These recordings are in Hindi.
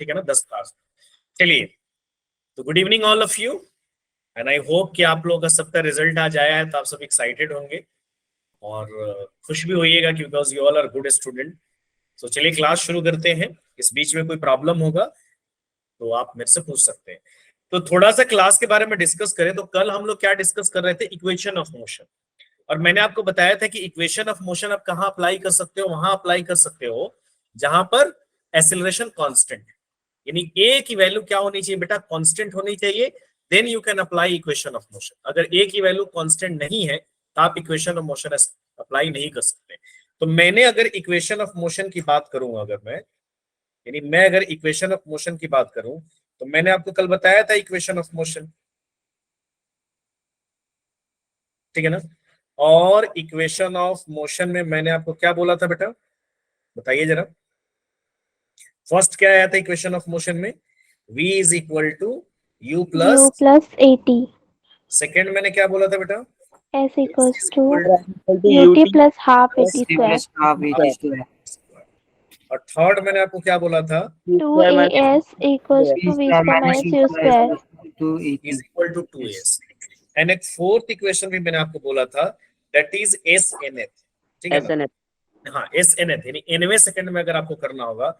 ठीक है ना, 10 क्लास। चलिए, तो good evening all of you, and I hope कि आप लोगों का सबका रिजल्ट आज आया है तो आप सब एक्साइटेड होंगे और खुश भी होइएगा because you all are good student. तो चलिए क्लास शुरू करते हैं। इस बीच में कोई प्रॉब्लम होगा तो आप मेरे से पूछ सकते हैं। तो थोड़ा सा क्लास के बारे में डिस्कस करें तो कल हम लोग क्या डिस्कस कर रहे थे, इक्वेशन ऑफ मोशन। और मैंने आपको बताया था कि इक्वेशन ऑफ मोशन आप कहां अप्लाई कर सकते हो, वहां अप्लाई कर सकते हो जहां पर एक्सेलरेशन कांस्टेंट है, यानी ए की वैल्यू क्या होनी चाहिए बेटा, कांस्टेंट होनी चाहिए, then you can apply equation of motion. अगर ए की वैल्यू कांस्टेंट नहीं है तो आप इक्वेशन ऑफ मोशन अप्लाई नहीं कर सकते। तो मैंने अगर इक्वेशन ऑफ मोशन की बात करूं, यानी मैं अगर इक्वेशन ऑफ मोशन की बात करूं तो मैंने आपको कल बताया था इक्वेशन ऑफ मोशन, ठीक है ना। और इक्वेशन ऑफ मोशन में मैंने आपको क्या बोला था बेटा, बताइए जरा। फर्स्ट क्या आया था इक्वेशन ऑफ मोशन में, v is equal to u plus at। Second मैंने क्या बोला था बेटा, s equals is to equal to ut plus half at square। और थर्ड मैंने आपको क्या बोला था, 2as equals to v square minus u square is equal to 2s। And एक फोर्थ इक्वेशन भी मैंने आपको बोला था, दैट इज s nth, ठीक है ना। हाँ, s nth यानी nवें सेकंड में अगर आपको करना होगा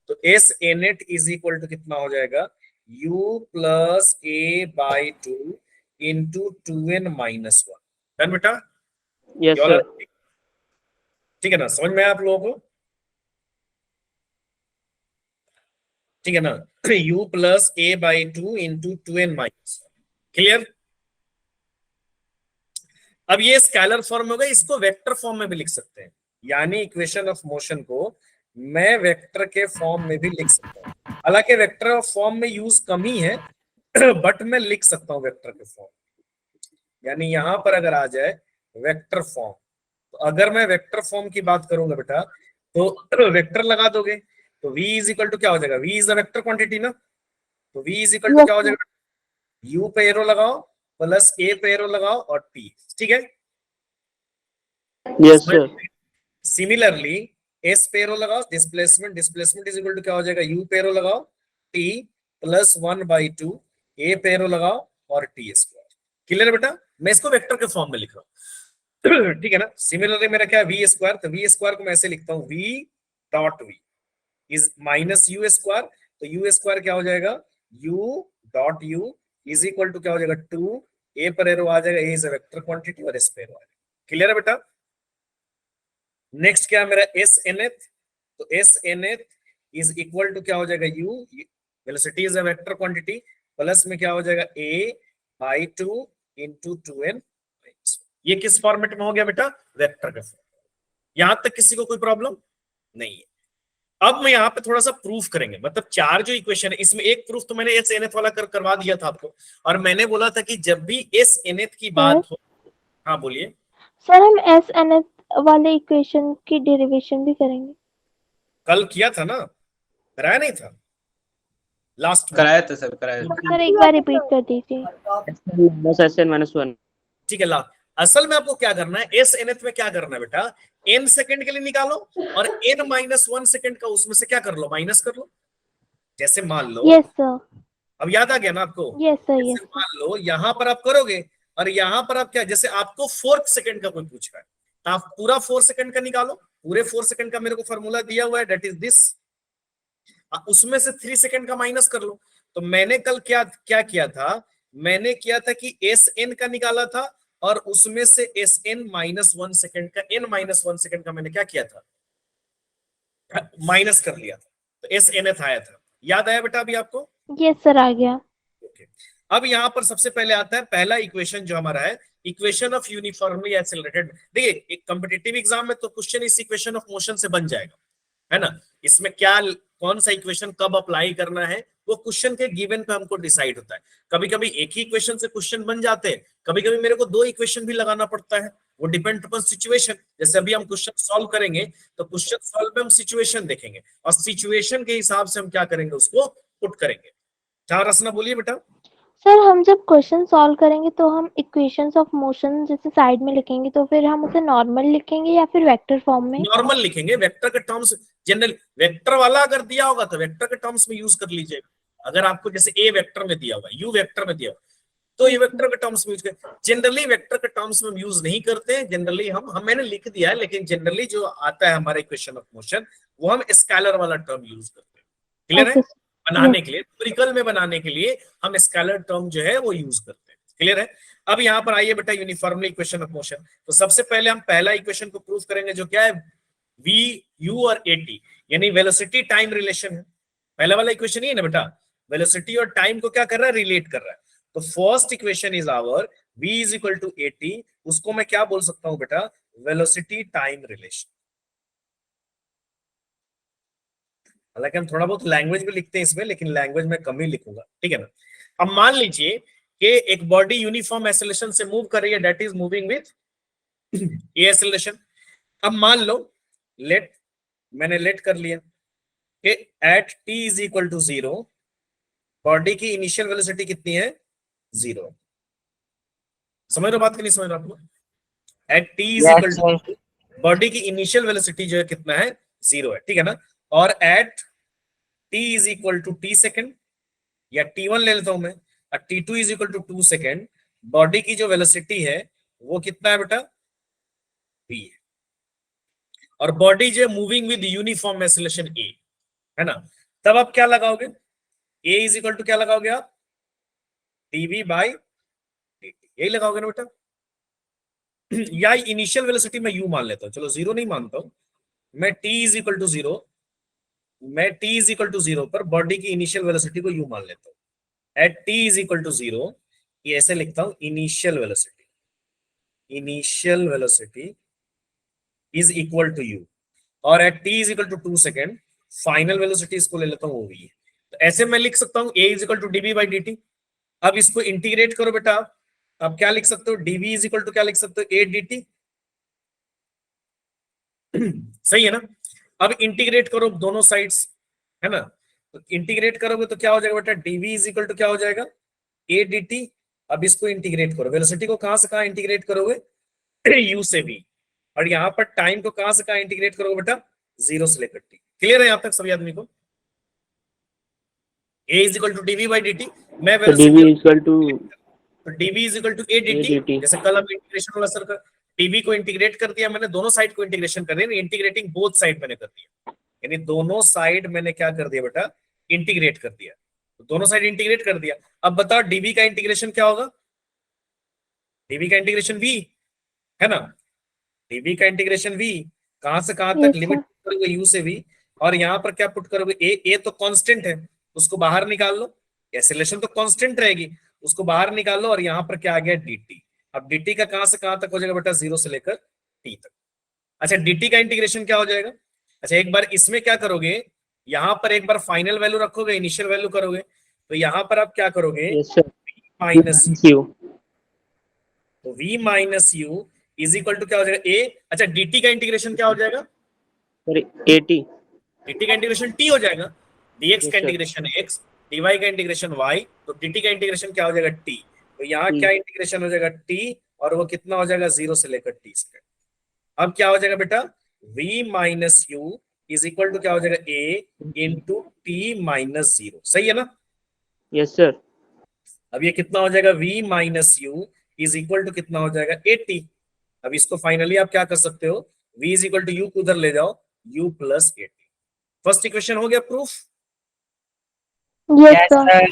तो s nth is equal to कितना हो जाएगा, u plus a by 2 into 2n minus 1। Done बेटा, यस सर। ठीक है ना, समझ में आया आप लोगों को, ठीक है ना। u plus a by 2 into 2n minus 1, clear. अब ये स्केलर फॉर्म होगा, इसको वेक्टर फॉर्म में भी लिख सकते हैं, यानी इक्वेशन ऑफ मोशन को मैं वेक्टर के फॉर्म में भी लिख सकता हूं। हालांकि वेक्टर फॉर्म में यूज कम ही है बट मैं लिख सकता हूं वेक्टर के फॉर्म, यानी यहां पर अगर आ जाए वेक्टर फॉर्म, तो अगर मैं वेक्टर फॉर्म की बात करूंगा बेटा तो वेक्टर लगा दोगे तो v इज इक्वल टू क्या हो जाएगा, v is the vector quantity ना, तो v इज इक्वल टू क्या हो जाएगा, u पे एरो लगाओ प्लस a पे एरो लगाओ और t, ठीक है। Yes sir. सिमिलरली s पे एरो लगाओ, डिस्प्लेसमेंट इज इक्वल टू क्या हो जाएगा, u पे एरो लगाओ t प्लस 1/2, a पे एरो लगाओ और t स्क्वायर। क्लियर बेटा, मैं इसको वेक्टर के फॉर्म में लिख रहा हूं ठीक है ना। सिमिलरली मेरा क्या है, वी स्क्वायर, तो वी स्क्वायर को मैं ऐसे लिखता हूं, v dot v is minus u square, तो u स्क्वायर क्या हो जाएगा, u dot u is equal to क्या हो जाएगा 2, a पर एरो आ जाएगा, a is a vector quantity और s पे एरो आ जाएगा। क्लियर है बेटा। नेक्स्ट क्या है मेरा s nth, तो s nth is equal to क्या हो जाएगा, u velocity is a vector quantity, plus में क्या हो जाएगा a बाई 2 इंटू 2n। ये किस फॉर्मेट में हो गया बेटा, वेक्टर के फॉर्म। यहां तक किसी को कोई प्रॉब्लम नहीं है। अब मैं यहाँ पे थोड़ा सा प्रूफ करेंगे, मतलब चार जो इक्वेशन है इसमें एक प्रूफ तो मैंने एस एनएथ वाला करवा दिया था आपको, और मैंने बोला था कि जब भी एस एनएथ की बात हो, हाँ बोलिए सर, हम s nth वाले इक्वेशन की डेरिवेशन भी करेंगे। कल किया था ना, कराया नहीं था लास्ट में, कराया था सर, कराया था। सर एक बार रिपीट कर दीजिए। -1। ठीक है। असल में आपको क्या करना है, एस एनएथ में क्या करना है बेटा, एन सेकंड के लिए निकालो और एन माइनस 1 सेकंड का उसमें से क्या कर लो, माइनस कर लो। जैसे मान लो, यस सर। अब याद आ गया ना आपको, यस सर। जैसे मान लो यहां पर आप करोगे और यहां पर आप क्या, जैसे आपको 4 सेकंड का कोई पूछ रहा है तो आप पूरा 4 सेकंड का निकालो, पूरे 4 सेकंड का मेरे को फॉर्मूला दिया हुआ है, दैट इज दिस, उसमें से 3 सेकंड का माइनस कर लो। तो मैंने कल क्या क्या किया था, मैंने किया था कि एस एन का निकाला था और उसमें से एस एन माइनस 1 सेकंड का, एन माइनस 1 सेकंड का मैंने क्या किया था, माइनस कर लिया था, तो एस एन एथ आया था। याद आया बेटा अभी आपको? यस सर, आ गया। ओके। अब यहां पर सबसे पहले आता है पहला इक्वेशन जो हमारा है, इक्वेशन ऑफ यूनिफॉर्मली एक्सेलरेटेड। देखिए एक कॉम्पिटिटिव एग्जाम में तो क्वेश्चन इस इक्वेशन ऑफ मोशन से बन जाएगा, है ना। इसमें क्या, कौन सा इक्वेशन कब अप्लाई करना है वो क्वेश्चन के गिवन पे हमको डिसाइड होता है। कभी कभी एक ही इक्वेशन से क्वेश्चन बन जाते हैं, कभी कभी मेरे को 2 इक्वेशन भी लगाना पड़ता है, वो डिपेंड अपॉन सिचुएशन। जैसे अभी हम क्वेश्चन सॉल्व करेंगे तो क्वेश्चन सॉल्व में हम सिचुएशन देखेंगे और सिचुएशन के हिसाब से हम क्या करेंगे, उसको पुट करेंगे। क्या रचना बोलिए बेटा। सर हम जब क्वेश्चन सॉल्व करेंगे तो हम इक्वेशंस ऑफ मोशन जैसे साइड में लिखेंगे तो फिर हम उसे नॉर्मल लिखेंगे या फिर वेक्टर फॉर्म में? नॉर्मल लिखेंगे, वेक्टर के टर्म्स जनरल, वेक्टर वाला अगर दिया होगा तो वेक्टर के टर्म्स में यूज कर लीजिएगा। अगर आपको जैसे ए वेक्टर में दिया होगा, यू वेक्टर में दिया होगा, तो ये वेक्टर के टर्म्स में यूज करें। जनरली वेक्टर के टर्म्स में हम यूज नहीं करते हैं। जनरली हम मैंने लिख दिया है, लेकिन जनरली जो आता है हमारे इक्वेशन ऑफ मोशन वो हम स्केलर वाला टर्म यूज करते हैं। क्लियर है? Okay sir. बनाने के लिए, न्यूमेरिकल में बनाने के लिए हम स्केलर टर्म जो है वो यूज करते हैं। क्लियर है? अब यहाँ पर आइए बेटा, यूनिफॉर्मली इक्वेशन ऑफ मोशन। तो सबसे पहले हम पहला इक्वेशन को प्रूव करेंगे, जो क्या है, वी यू और ए टी, यानी वेलोसिटी टाइम रिलेशन है। पहला वाला इक्वेशन ही है ना बेटा, वेलोसिटी और टाइम को क्या कर रहा है, रिलेट कर रहा है। तो first equation is our v is equal to a t, उसको मैं क्या बोल सकता हूं बेटा, वेलोसिटी टाइम रिलेशन। हालांकि हम थोड़ा बहुत लैंग्वेज भी लिखते हैं इसमें, लेकिन लैंग्वेज में कम ही लिखूंगा, ठीक है ना। अब मान लीजिए कि एक बॉडी यूनिफॉर्म एक्सेलरेशन से मूव कर रही है, that is moving with a acceleration. अब मान लो, लेट, मैंने लेट कर लिया कि at t is equal to 0 body की इनिशियल वेलोसिटी कितनी है, 0। समझ रहे हो बात कि नहीं समझ रहे हो आप लोग? At t is equal to, body की इनिशियल वेलोसिटी जो है कितना है, 0 है, ठीक है ना। और at t is equal to t second, या T1 ले लेता हूं मैं, और T2 is equal to 2 second, body की जो वेलोसिटी है वो कितना है बेटा, v है। और बॉडी जो moving with uniform acceleration a, है ना। तब आप क्या लगाओगे, a इज इक्वल टू क्या लगाओगे आप, dv बाई dt, यही लगाओगे ना बेटा। या इनिशियल वेलोसिटी में u मान लेता हूं, चलो 0 नहीं मानता हूं मैं, t इज इक्वल टू 0, मैं t इज इक्वल टू 0 पर बॉडी की इनिशियल वेलोसिटी को u मान लेता हूं। At t is equal to 0, ये ऐसे लिखता हूं, initial velocity, initial velocity is equal to u, और at t is equal to 2 second final velocity इसको ले लेता हूँ, वो भी है। तो ऐसे मैं लिख सकता हूँ a is equal to dv by d t. अब इसको इंटीग्रेट करो बेटा, अब क्या लिख सकते हो, dv इज इक्वल टू क्या लिख सकते हो, a dt। सही है ना। अब इंटीग्रेट करो दोनों साइड्स, है ना। तो इंटीग्रेट करोगे तो क्या हो जाएगा बेटा, dv इज इक्वल टू क्या हो जाएगा, a dt। अब इसको इंटीग्रेट करो, वेलोसिटी को कहां से कहां इंटीग्रेट करोगे, u से v, और यहाँ पर टाइम को कहां से कहां इंटीग्रेट करोगे बेटा, 0 से लेकर t। क्लियर है यहाँ तक सभी आदमी को? a is equal to dv by d t, मैं तो dv वेलोसिटी, इक्वल टू तो dv is equal to a d a t. dt। जैसे कल हम इंटीग्रेशन वाला सर का dv को इंटीग्रेट कर दिया मैंने, दोनों साइड को इंटीग्रेशन कर दिया, इंटीग्रेटिंग बोथ साइड मैंने कर दिया, यानी दोनों साइड मैंने क्या कर दिया बेटा, इंटीग्रेट कर दिया। तो दोनों साइड इंटीग्रेट कर दिया। अब बताओ dv का इंटीग्रेशन क्या होगा, dv का इंटीग्रेशन v, है ना। dv का इंटीग्रेशन v, कहां से कहां तक, यस लिमिट सर। करोगे u से v, और यहां पर क्या पुट करोगे, a तो कांस्टेंट है, उसको बाहर निकाल लो, एक्सेलरेशन तो कांस्टेंट रहेगी, उसको बाहर निकाल लो, और यहां पर क्या आ गया, dt। अब dt का कहां से कहां तक हो जाएगा बेटा, 0 से लेकर t तक। अच्छा, dt का इंटीग्रेशन क्या हो जाएगा, अच्छा एक बार इसमें क्या करोगे, यहां पर एक बार फाइनल वैल्यू रखोगे, इनिशियल वैल्यू करोगे, तो यहां पर आप क्या करोगे, यस सर, माइनस, q। तो v minus u is equal to क्या हो जाएगा, a। अच्छा dt का इंटीग्रेशन क्या हो जाएगा, सॉरी 80। dt का इंटीग्रेशन t हो जाएगा, dx यस का सर, इंटीग्रेशन x, dy का इंटीग्रेशन y, तो dt का इंटीग्रेशन क्या हो जाएगा, t। तो यहाँ t। क्या इंटीग्रेशन हो जाएगा, t, और वो कितना हो जाएगा, 0 से लेकर t सेकेंड। अब क्या हो जाएगा बेटा, v minus u is equal to क्या हो जाएगा, a इंटू टी माइनस 0। सही है ना। Yes sir. अब ये कितना हो जाएगा, v minus u is equal to कितना हो जाएगा, 80। अब इसको फाइनली आप क्या कर सकते हो, v is equal to u को उधर ले जाओ, u प्लस 80। फर्स्ट इक्वेशन हो गया प्रूफ। Yes sir.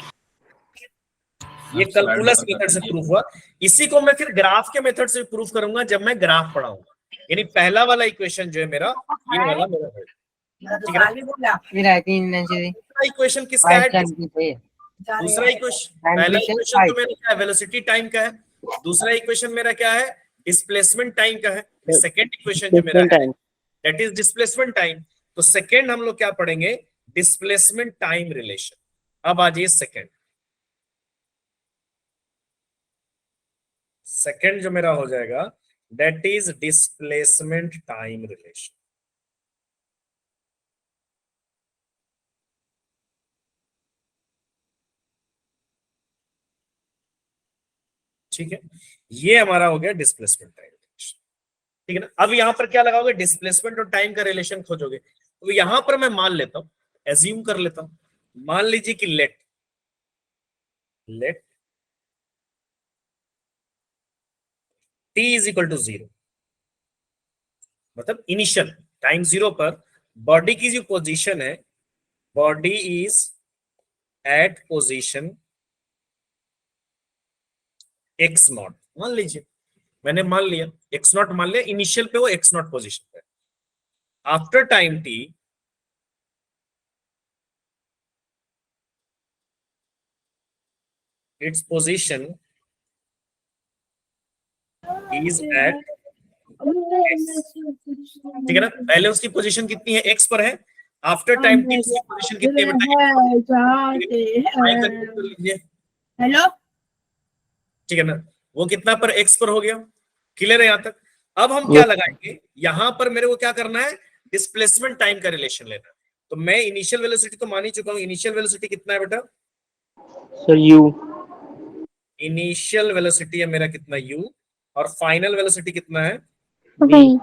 ये कैलकुलस मेथड से प्रूफ हुआ। इसी को मैं फिर ग्राफ के मेथड से प्रूफ करूंगा जब मैं ग्राफ पढ़ाऊंगा, यानी पहला वाला इक्वेशन जो है मेरा, ये वाला मेरा है, ठीक है ना। दूसरा इक्वेशन किसका है, दूसरा इक्वेशन, पहला इक्वेशन तो मेरा क्या है, वेलोसिटी टाइम का है। दूसरा इक्वेशन मेरा क्या है, डिस्प्लेसमेंट टाइम का है। सेकंड इक्वेशन जो मेरा है, time. That is displacement time. तो सेकंड हम लोग क्या पढ़ेंगे, डिस्प्लेसमेंट टाइम रिलेशन। अब आ जाइए सेकंड, सेकंड जो मेरा हो जाएगा, that is displacement time relation. ठीक है, ये हमारा हो गया डिस्प्लेसमेंट टाइम। ठीक है ना, अब यहां पर क्या लगाओगे, डिस्प्लेसमेंट और टाइम का रिलेशन खोजोगे। तो यहां पर मैं मान लेता हूं, एज्यूम कर लेता हूं, मान लीजिए कि let t is equal to 0, मतलब इनिशियल टाइम 0 पर बॉडी की जो पोजीशन है, body is at position x nought, मान लीजिए, मैंने मान लिया x नॉट, मान लिया इनिशियल पे वो x नॉट पोजीशन पे। After time t its position is at x, ठीक है ना, पहले उसकी पोजीशन कितनी है, x पर है, आफ्टर टाइम t उसकी पोजीशन कितनी है बताइए, कर लीजिए, हेलो, ठीक है ना, वो कितना पर x पर हो गया, क्लियर है यहां तक। अब हम क्या लगाएंगे, यहां पर मेरे को क्या करना है, डिस्प्लेसमेंट टाइम का रिलेशन लेना है। तो मैं इनिशियल वेलोसिटी तो मान ही चुका हूं, इनिशियल वेलोसिटी कितना है बेटा, सर u, इनिशियल वेलोसिटी है मेरा कितना u, और फाइनल वेलोसिटी कितना है v।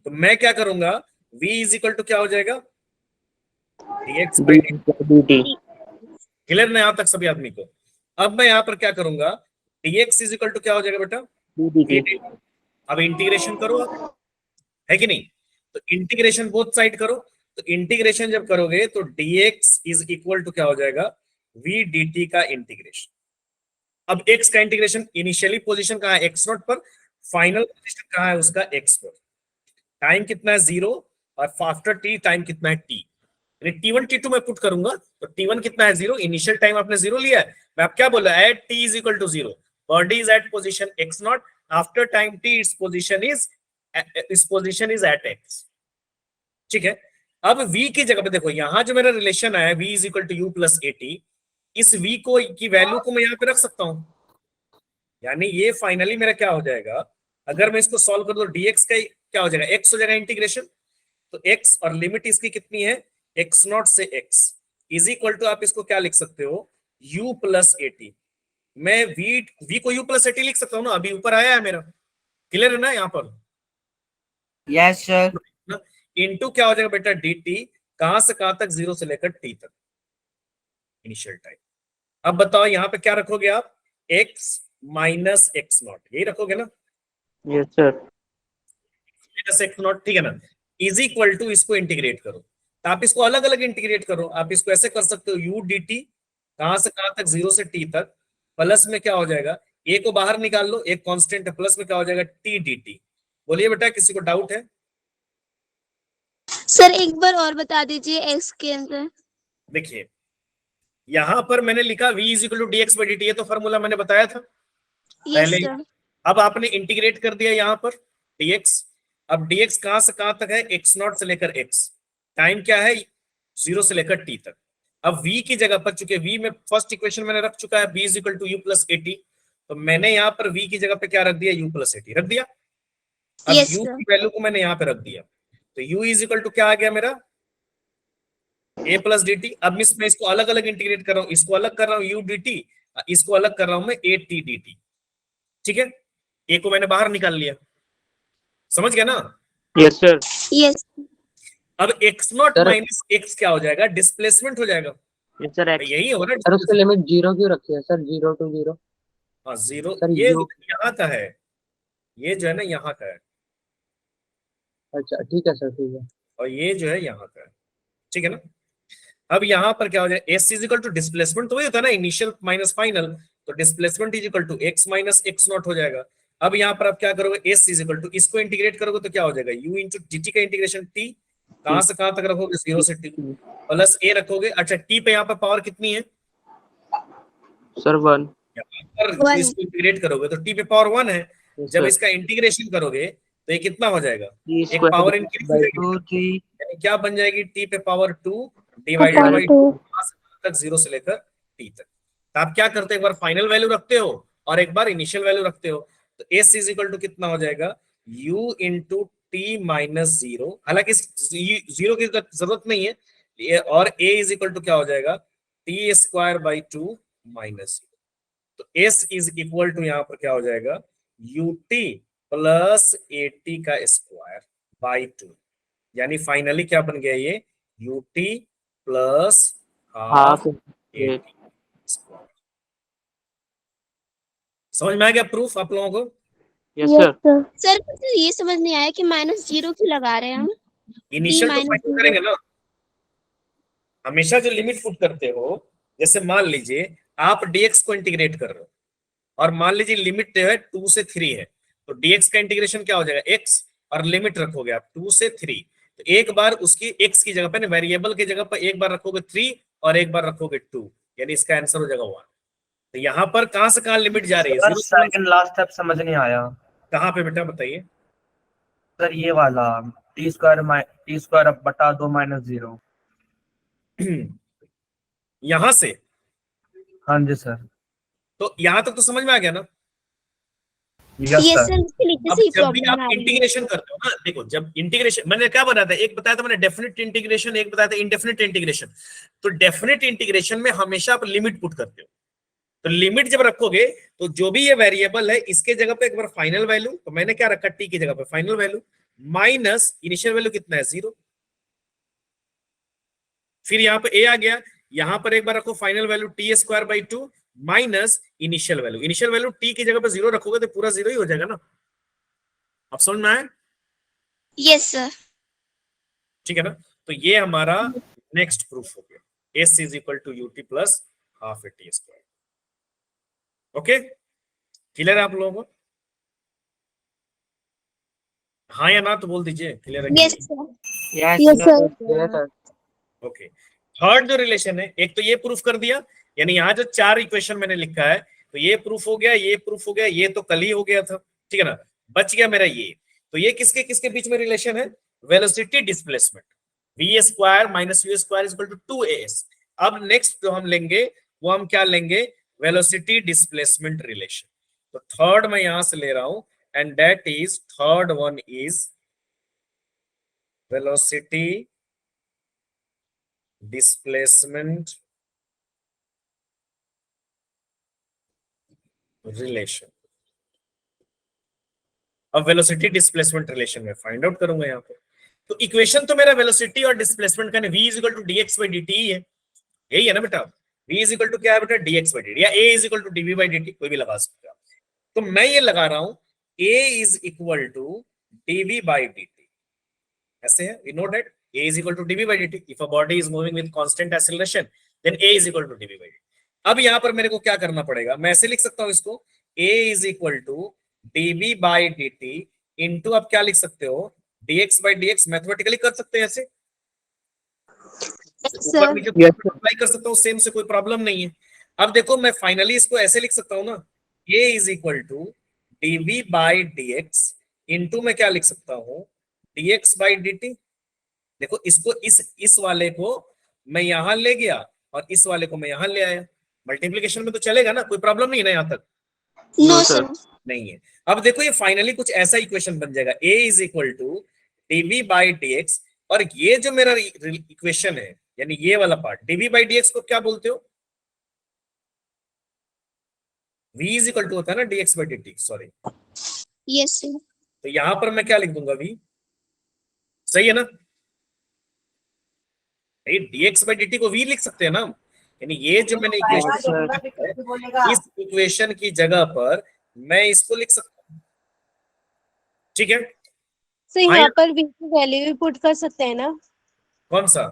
तो मैं क्या करूंगा, v इज इक्वल टू क्या हो जाएगा, dx d by dt। dt, clear ना यहां तक सभी आदमी को। अब मैं यहां पर क्या करूंगा, dx इज इक्वल टू क्या हो जाएगा बेटा, d dt, अब इंटीग्रेशन करो आप, है कि नहीं, तो इंटीग्रेशन बोथ साइड करो। तो इंटीग्रेशन जब करोगे तो dx इज इक्वल टू क्या हो जाएगा, v dt का इंटीग्रेशन। अब x का इंटीग्रेशन, इनिशियली पोजीशन कहां है x नॉट पर, फाइनल पोजीशन कहां है उसका x पर, टाइम कितना है 0, और आफ्टर t टाइम कितना है t, T1 T2 में पुट करूंगा तो T1 कितना है 0, इनिशियल टाइम आपने 0 लिया है, मैं अब क्या बोला, at t is equal to 0, body is at position x nought, after time t its position is at x। ठीक है, अब v की जगह पे देखो, यहां जो मेरा रिलेशन है v is equal to u plus a t, इस v को की वैल्यू को मैं यहाँ पे रख सकता हूं, यानी ये फाइनली मेरा क्या हो जाएगा, अगर मैं इसको सॉल्व कर दूं dx का क्या हो जाएगा, x हो जाएगा इंटीग्रेशन, तो x और लिमिट इसकी कितनी है, x नॉट से x इज इक्वल टू, आप इसको क्या लिख सकते हो, u प्लस ए टी। मैं v को u प्लस ए टी लिख सकता हूँ ना, अभी ऊपर आया है मेरा, क्लियर है ना यहाँ पर, यस सर, इनटू क्या हो जाएगा बेटा dt, कहां से कहां तक, 0 से लेकर t तक इनिशियल टाइम। अब बताओ यहाँ पे क्या रखोगे आप, x माइनस एक्स नॉट, यही रखोगे ना, yes sir, minus x not, ठीक है ना, इज इक्वल टू, इसको इंटीग्रेट करो, तो आप इसको अलग अलग इंटीग्रेट करो, आप इसको ऐसे कर सकते हो, u dt कहां से कहां तक, 0 से t तक, प्लस में क्या हो जाएगा, a को बाहर निकाल लो, एक कांस्टेंट है, प्लस में क्या हो जाएगा t dt। बोलिए बेटा, किसी को डाउट है, सर एक बार और बता दीजिए एक्स के अंदर। देखिए यहां पर मैंने लिखा v is equal to d x by d t, ये तो फॉर्मूला मैंने बताया था यस पहले। सर। अब आपने इंटीग्रेट कर दिया यहाँ पर dx, अब dx कहां से कहां तक है, x नॉट से लेकर x, टाइम क्या है 0 से लेकर t तक। अब v की जगह पर, चूंकि v में फर्स्ट इक्वेशन मैंने रख चुका है, v is equal to u plus a t, तो मैंने यहाँ पर v की जगह पे क्या रख दिया, u प्लस ए टी रख दिया। अब Yes, u sir. की वैल्यू को मैंने यहाँ पे रख दिया, तो u इज इक्वल टू क्या आ गया मेरा, a प्लस डी टी। अब मैं इसको अलग अलग इंटीग्रेट कर रहा हूँ, इसको अलग कर रहा हूँ u डी टी, इसको अलग कर रहा हूं मैं a टी डी टी, ठीक है, a को मैंने बाहर निकाल लिया, समझ गया ना। yes sir, यस अब x not Sir- minus x क्या हो जाएगा, डिस्प्लेसमेंट हो जाएगा, yes sir, x, यही होगा सर उसकी ना, लिमिट 0 क्यों रखी है सर, 0 to 0? हाँ 0, Sir, ये U- यहाँ का है, ये जो है ना यहाँ का है, अच्छा ठीक है सर, ठीक है। और ये जो है यहाँ का है, ठीक है ना। अब यहाँ पर क्या हो जाए, s is equal to displacement, तो वही होता है ना इनिशियल माइनस फाइनल, तो displacement is equal to x minus x nought हो जाएगा। अब यहाँ पर आप क्या करोगे, s इज इक्वल टू, इसको इंटीग्रेट करोगे तो क्या हो जाएगा, u इंटू dt का इंटीग्रेशन t, कहां से कहां तक रखोगे, 0 से t, प्लस a रखोगे। अच्छा t पे यहाँ पर पावर कितनी है, sir 1, पर One. इसको इंटीग्रेट करोगे तो t पे पावर 1 है, yes जब sir, इसका इंटीग्रेशन करोगे तो ये कितना हो जाएगा, t एक square पावर इंक्रीज हो by जाएगी, 2 3 यानी क्या बन जाएगी, t पे पावर 2 डिवाइडेड Upon बाई 2. तक 0 से लेकर t तक। तो आप क्या करते हो, एक बार फाइनल वैल्यू रखते हो और एक बार इनिशियल वैल्यू रखते हो, तो s इज इक्वल टू कितना हो जाएगा, u इंटू टी माइनस 0, हालांकि जीरो की जरूरत नहीं है, और a इज इक्वल टू क्या हो जाएगा, t स्क्वायर बाई 2 माइनस 0। तो s इज इक्वल टू यहाँ पर क्या हो जाएगा ut प्लस 80 का स्क्वायर बाई 2, यानी फाइनली क्या बन गया ये ut plus half half 80 square. समझ में आ गया प्रूफ आप लोगों को? Yes yes sir. Sir. Sir मुझे ये समझ नहीं आया कि -0 क्यों लगा रहे हैं हम? इनिशियल तो minus फाइंड zero। करेंगे ना, हमेशा जो लिमिट पुट करते हो, जैसे मान लीजिए आप dx को इंटीग्रेट कर रहे हो और मान लीजिए लिमिट जो है 2 से 3 है, तो dx का इंटीग्रेशन क्या हो जाएगा x, और लिमिट रखोगे आप 2 से 3, तो एक बार उसकी x की जगह पे, वेरिएबल की जगह पर एक बार रखोगे 3 और एक बार रखोगे 2, यानी इसका आंसर हो जाएगा 1। तो यहाँ पर कहां से कहां लिमिट जा रही है? सर सेकंड लास्ट स्टेप समझ नहीं आया कहां पे बेटा बताइए? सर, ये वाला t² बटा 2 -0। यहां से, हाँ जी सर। तो यहां तक तो समझ में आ गया ना? यस ये सर। सर इसके नीचे अब से ही जब भी प्रॉब्लम आप आ रही है। इंटीग्रेशन करते हो ना, देखो जब इंटीग्रेशन मैंने क्या बताया था, एक बताया था मैंने डेफिनेट इंटीग्रेशन, एक बताया था इंडेफिनिट इंटीग्रेशन। तो डेफिनेट इंटीग्रेशन में हमेशा आप लिमिट पुट करते हो, तो लिमिट जब रखोगे तो जो भी ये वेरिएबल है इसके जगह पे एक बार फाइनल वैल्यू, तो मैंने क्या रखा टी की जगह पे final value minus initial value कितना है 0, फिर यहाँ पे ए आ गया, यहां पर एक बार रखो final value t²/2 minus initial value T की जगह पे 0 रखोगे तो पूरा 0 ही हो जाएगा ना। आप समझ में आए? Yes sir. ठीक है ना? तो ये हमारा नेक्स्ट प्रूफ हो गया, s is equal to ut plus half a t square. Okay, clear है आप लोगों को? हाँ या ना तो बोल दीजिए, क्लियर है? Yes sir. Yes yes sir. Yes sir. Okay, third जो रिलेशन है, एक तो ये प्रूफ कर दिया, यानी यहाँ जो 4 इक्वेशन मैंने लिखा है, तो ये प्रूफ हो गया, ये प्रूफ हो गया, ये तो कल ही हो गया था, ठीक है ना? बच गया मेरा ये। तो ये किसके किसके बीच में रिलेशन है? Velocity displacement, v² minus v² is equal to 2as। अब नेक्स्ट जो हम लेंगे वो हम क्या लेंगे? Velocity displacement relation. तो थर्ड मैं यहां से ले रहा हूं, and that is third one is velocity displacement relation. अब वेलोसिटी डिस्प्लेसमेंट रिलेशन में फाइंड आउट करूंगा यहाँ पे। तो इक्वेशन तो मेरा वेलोसिटी और डिस्प्लेसमेंट का v is equal to dx/dt ही है, यही है ना बेटा? v इज इक्वल टू क्या है बेटा? dx/dt, या a is equal to dv/dt, कोई भी लगा सकते हो। तो मैं ये लगा रहा हूं a is equal to dv/dt, ऐसे है, we know that a is equal to dv/dt if a body is moving with constant acceleration then a is equal to dv/dt। अब यहां पर मेरे को क्या करना पड़ेगा? मैं ऐसे लिख सकता हूं इसको, a is equal to dv/dt into, अब क्या लिख सकते हो? dx/dx, मैथमेटिकली कर सकते हैं ऐसे, ऊपर सर नीचे Yes, sir. अप्लाई कर सकता हूँ सेम, से कोई प्रॉब्लम नहीं है। अब देखो मैं फाइनली इसको ऐसे लिख सकता हूँ ना, a is equal to dv/dx into मैं क्या लिख सकता हूँ? dx/dt। देखो इसको इस वाले को मैं यहां ले गया और इस वाले को मैं यहां ले आया, मल्टीप्लिकेशन में तो चलेगा ना, कोई प्रॉब्लम नहीं है ना यहाँ तक? No No, sir. sir. नहीं है। अब देखो ये फाइनली कुछ ऐसा इक्वेशन बन जाएगा, a is equal to dv/dx, और ये जो मेरा इक्वेशन है, यानी ये वाला पार्ट dv/dx को क्या बोलते हो? v इज इक्वल टू होता है ना dx/dt, सॉरी। Yes sir. तो यहां पर मैं क्या लिख दूंगा? v, सही है ना? dx/dt को v लिख सकते हैं ना, यानी ये जो मैंने इक्वेशन, इस इक्वेशन की जगह पर मैं इसको लिख सकता हूं, ठीक है? सो यहाँ पर v की वैल्यू भी पुट कर सकते हैं ना? कौन सा?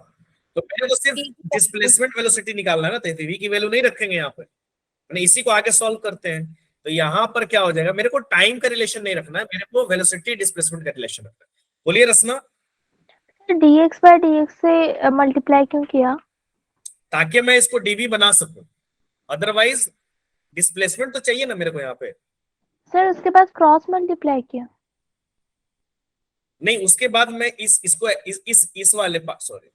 तो मेरे को सिर्फ डिस्प्लेसमेंट वेलोसिटी निकालना है ना, तो v की वैल्यू नहीं रखेंगे यहाँ पर, मैंने इसी को आगे सॉल्व करते हैं। तो यहाँ पर क्या हो जाएगा? मेरे को टाइम का रिलेशन नहीं रखना है, मेरे को वेलोसिटी डिस्प्लेसमेंट का रिलेशन रखना है। बोलिए रसना। dx/dx से मल्टीप्लाई क्यों किया? ताकि मैं इसको dv बना सकूं, अदरवाइज डिस्प्लेसमेंट तो चाहिए ना मेरे को यहाँ पे। सर उसके बाद क्रॉस मल्टीप्लाई किया। नहीं, उसके बाद मैं इसको इस वाले पार्ट, सॉरी,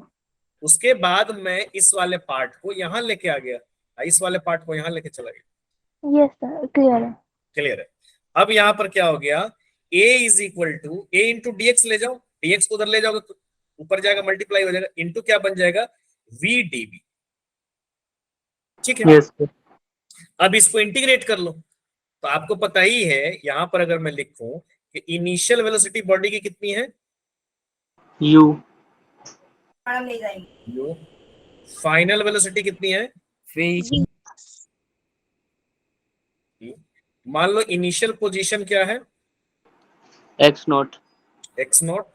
उसके बाद मैं इस वाले पार्ट को यहां लेके आ गया, इस वाले पार्ट को यहां लेके चला गया। यस सर, क्लियर है। क्लियर है? अब यहां पर क्या हो गया? a is equal to a into dx ले जाओ, dx को उधर ले जाओगे तो ऊपर जाएगा, मल्टीप्लाई हो जाएगा, इंटू क्या बन जाएगा? v dv, ठीक है? Yes, sir. अब इसको इंटीग्रेट कर लो, तो आपको पता ही है यहां पर अगर मैं लिखूं कि इनिशियल वेलोसिटी बॉडी की कितनी है, U, यू, फाइनल वेलोसिटी कितनी है, V, मान लो इनिशियल पोजीशन क्या है, X naught, x not,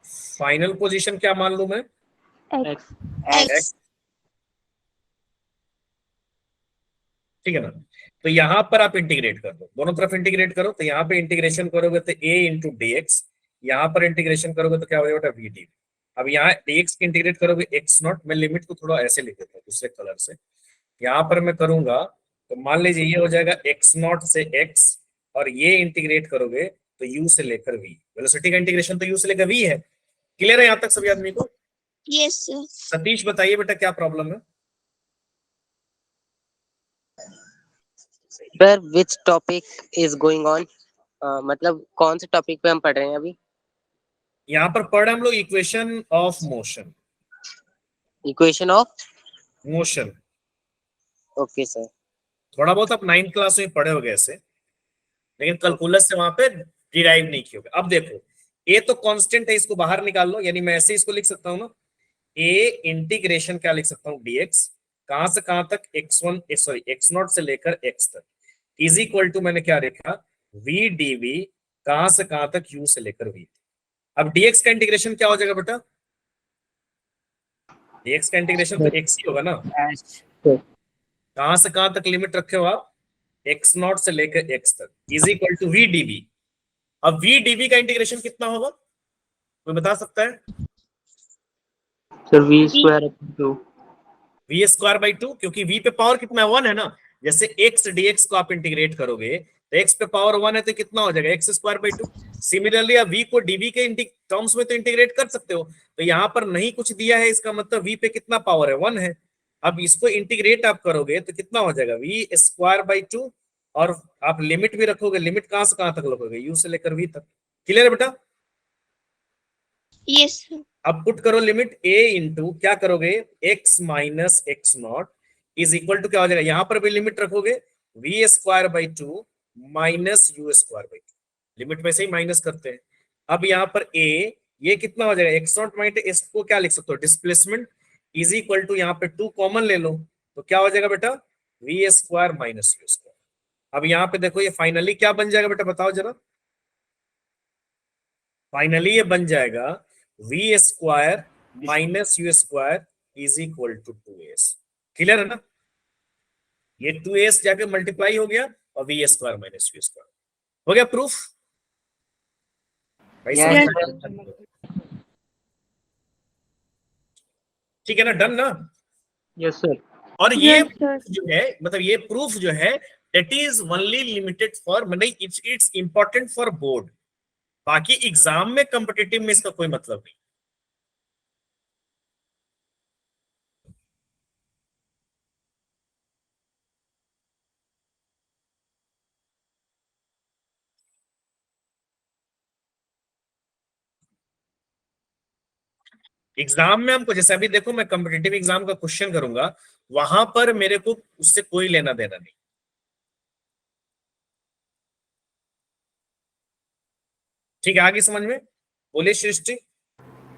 final position क्या मान लू मैं, X, x, ठीक है ना। तो यहां पर आप इंटीग्रेट कर दो, दोनों तरफ इंटीग्रेट करो, तो यहाँ पे इंटीग्रेशन करोगे तो a इंटू डी एक्स, यहाँ पर इंटीग्रेशन करोगे तो क्या हो जाएगा वी डी। अब यहाँ dx की इंटीग्रेट करोगे x नॉट, मैं लिमिट को थोड़ा ऐसे लिख देता हूँ दूसरे कलर से, यहाँ पर मैं करूंगा तो मान लीजिए ये हो जाएगा x नॉट से x, और ये इंटीग्रेट करोगे तो u से लेकर v, वेलोसिटी का इंटीग्रेशन तो u से लेकर v है। क्लियर है यहाँ तक सभी आदमी को? Yes sir. सतीश बताइए बेटा क्या प्रॉब्लम है? Sir which topic is going on, मतलब कौन से टॉपिक पे हम पढ़ रहे हैं अभी? यहाँ पर पढ़ हम लोग equation of motion, equation of motion. Okay sir. थोड़ा बहुत आप 9th क्लास में पढ़े होगे ऐसे, लेकिन कैलकुलस से वहां पे डिराइव नहीं किए होगे। अब देखो ए तो कांस्टेंट है, इसको बाहर निकाल लो, यानी मैं ऐसे इसको लिख सकता हूँ ना, ए इंटीग्रेशन क्या लिख सकता हूँ dx, कहां से कहां तक, x नॉट से लेकर x तक, इज इक्वल टू मैंने क्या लिखा, v dv, कहां से कहां तक, u से लेकर v। अब dx का इंटीग्रेशन क्या हो जाएगा बेटा, dx का इंटीग्रेशन तो x ही होगा ना, कहां से कहां तक लिमिट रखे हो आप, x नॉट से लेकर x तक, is equal to v dv। अब v dv का इंटीग्रेशन कितना होगा, कोई बता सकता है? Sir V square upon 2, v square by 2, क्योंकि v पे पावर कितना है, 1 है ना। जैसे x dx को आप इंटीग्रेट करोगे तो x पे पावर 1 है तो कितना हो जाएगा, x स्क्वायर बाई 2। सिमिलरली आप v को dv के टर्म्स में तो इंटीग्रेट कर सकते हो, तो यहाँ पर नहीं कुछ दिया है, इसका मतलब v पे कितना पावर है, 1 है। अब इसको इंटीग्रेट आप करोगे तो कितना हो जाएगा, v स्क्वायर बाई 2, और आप लिमिट भी रखोगे, लिमिट कहां से कहां तक रखोगे, u से लेकर v तक। क्लियर है बेटा? Yes sir. अब पुट करो लिमिट a इंटू क्या करोगे, x minus x nought is equal to क्या हो जाएगा, यहां पर भी लिमिट रखोगे, v square by 2 minus u square by 2, limit में से ही माइनस करते हैं। अब यहाँ पर a, ये कितना हो जाएगा, एक्स नॉट माइनस, इसको क्या लिख सकते हो, डिस्प्लेसमेंट, इज इक्वल टू यहाँ पे 2 कॉमन ले लो तो क्या हो जाएगा बेटा, v square minus u square. अब यहाँ पे देखो ये फाइनली क्या बन जाएगा बेटा, बताओ जरा। फाइनली ये बन जाएगा v square minus u square is equal to 2s। Clear है ना? ये 2s जाके मल्टीप्लाई हो गया और v square minus u square हो गया प्रूफ। ठीक है ना, डन ना? yes sir, और ये Yes, sir. जो है, मतलब ये प्रूफ जो है, it is only limited for, मतलब इट्स इंपॉर्टेंट फॉर बोर्ड, बाकी एग्जाम में कॉम्पिटिटिव में इसका कोई मतलब नहीं। एग्जाम में हमको, जैसे अभी देखो मैं कॉम्पिटिटिव एग्जाम का क्वेश्चन करूंगा, वहां पर मेरे को उससे कोई लेना देना नहीं। ठीक है, आगे समझ में? बोलिए सृष्टि।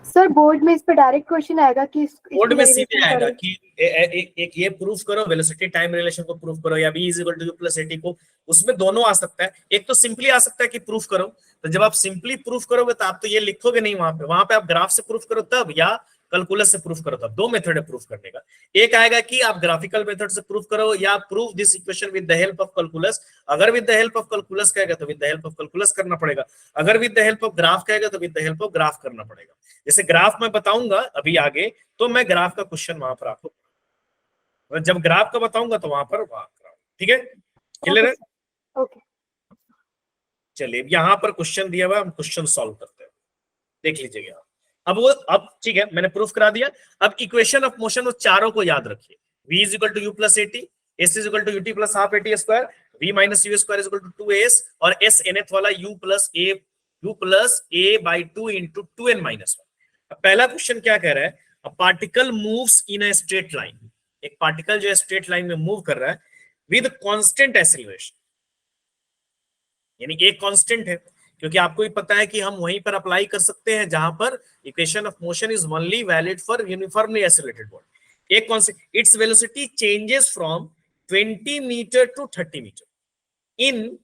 सर बोर्ड में इस पे डायरेक्ट क्वेश्चन आएगा कि बोर्ड में सीधे आएगा कि एक ये प्रूफ करो, वेलोसिटी टाइम रिलेशन को प्रूफ करो, या v is equal to u plus at को, उसमें दोनों आ सकता है। एक तो सिंपली आ सकता है कि प्रूफ करो, तो जब आप सिंपली प्रूफ करोगे तो आप तो ये लिखोगे नहीं वहां पे आप ग्राफ से प्रूफ करो तब, या कैलकुलस से प्रूफ करो तब। दो मेथड है प्रूफ करने का। एक आएगा कि आप ग्राफिकल मेथड से प्रूफ करो, या proof this equation with the help of calculus. अगर with the help of calculus कहेगा तो with the help of calculus करना पड़ेगा, अगर with the help of graph कहेगा तो with the help of graph करना पड़ेगा। जैसे ग्राफ मैं बताऊंगा अभी आगे, तो मैं ग्राफ का क्वेश्चन वहां पर आपको, जब ग्राफ का बताऊंगा तो वहां पर ठीक है, क्लियर है? ओके। चलिए यहाँ पर क्वेश्चन दिया हुआ, हम क्वेश्चन सॉल्व करते हैं, देख लीजिएगा। अब ठीक है, मैंने प्रूफ करा दिया। अब इक्वेशन ऑफ मोशन उस चारों को याद रखिए, v is equal to u plus a t, s is equal to u t plus half a t square, v minus u square is equal to 2s, और s nth वाला u plus a by 2 into 2n minus 1। पहला क्वेश्चन क्या कह रहा है, a particle moves in a straight line, एक पार्टिकल जो है स्ट्रेट लाइन में मूव कर रहा है विद कांस्टेंट एक्सीलरेशन, यानी एक कांस्टेंट है, क्योंकि आपको भी पता है कि हम वहीं पर अप्लाई कर सकते हैं जहां पर equation of motion is only valid for uniformly accelerated body. एक constant, its velocity changes from 20 metre to 30 metre in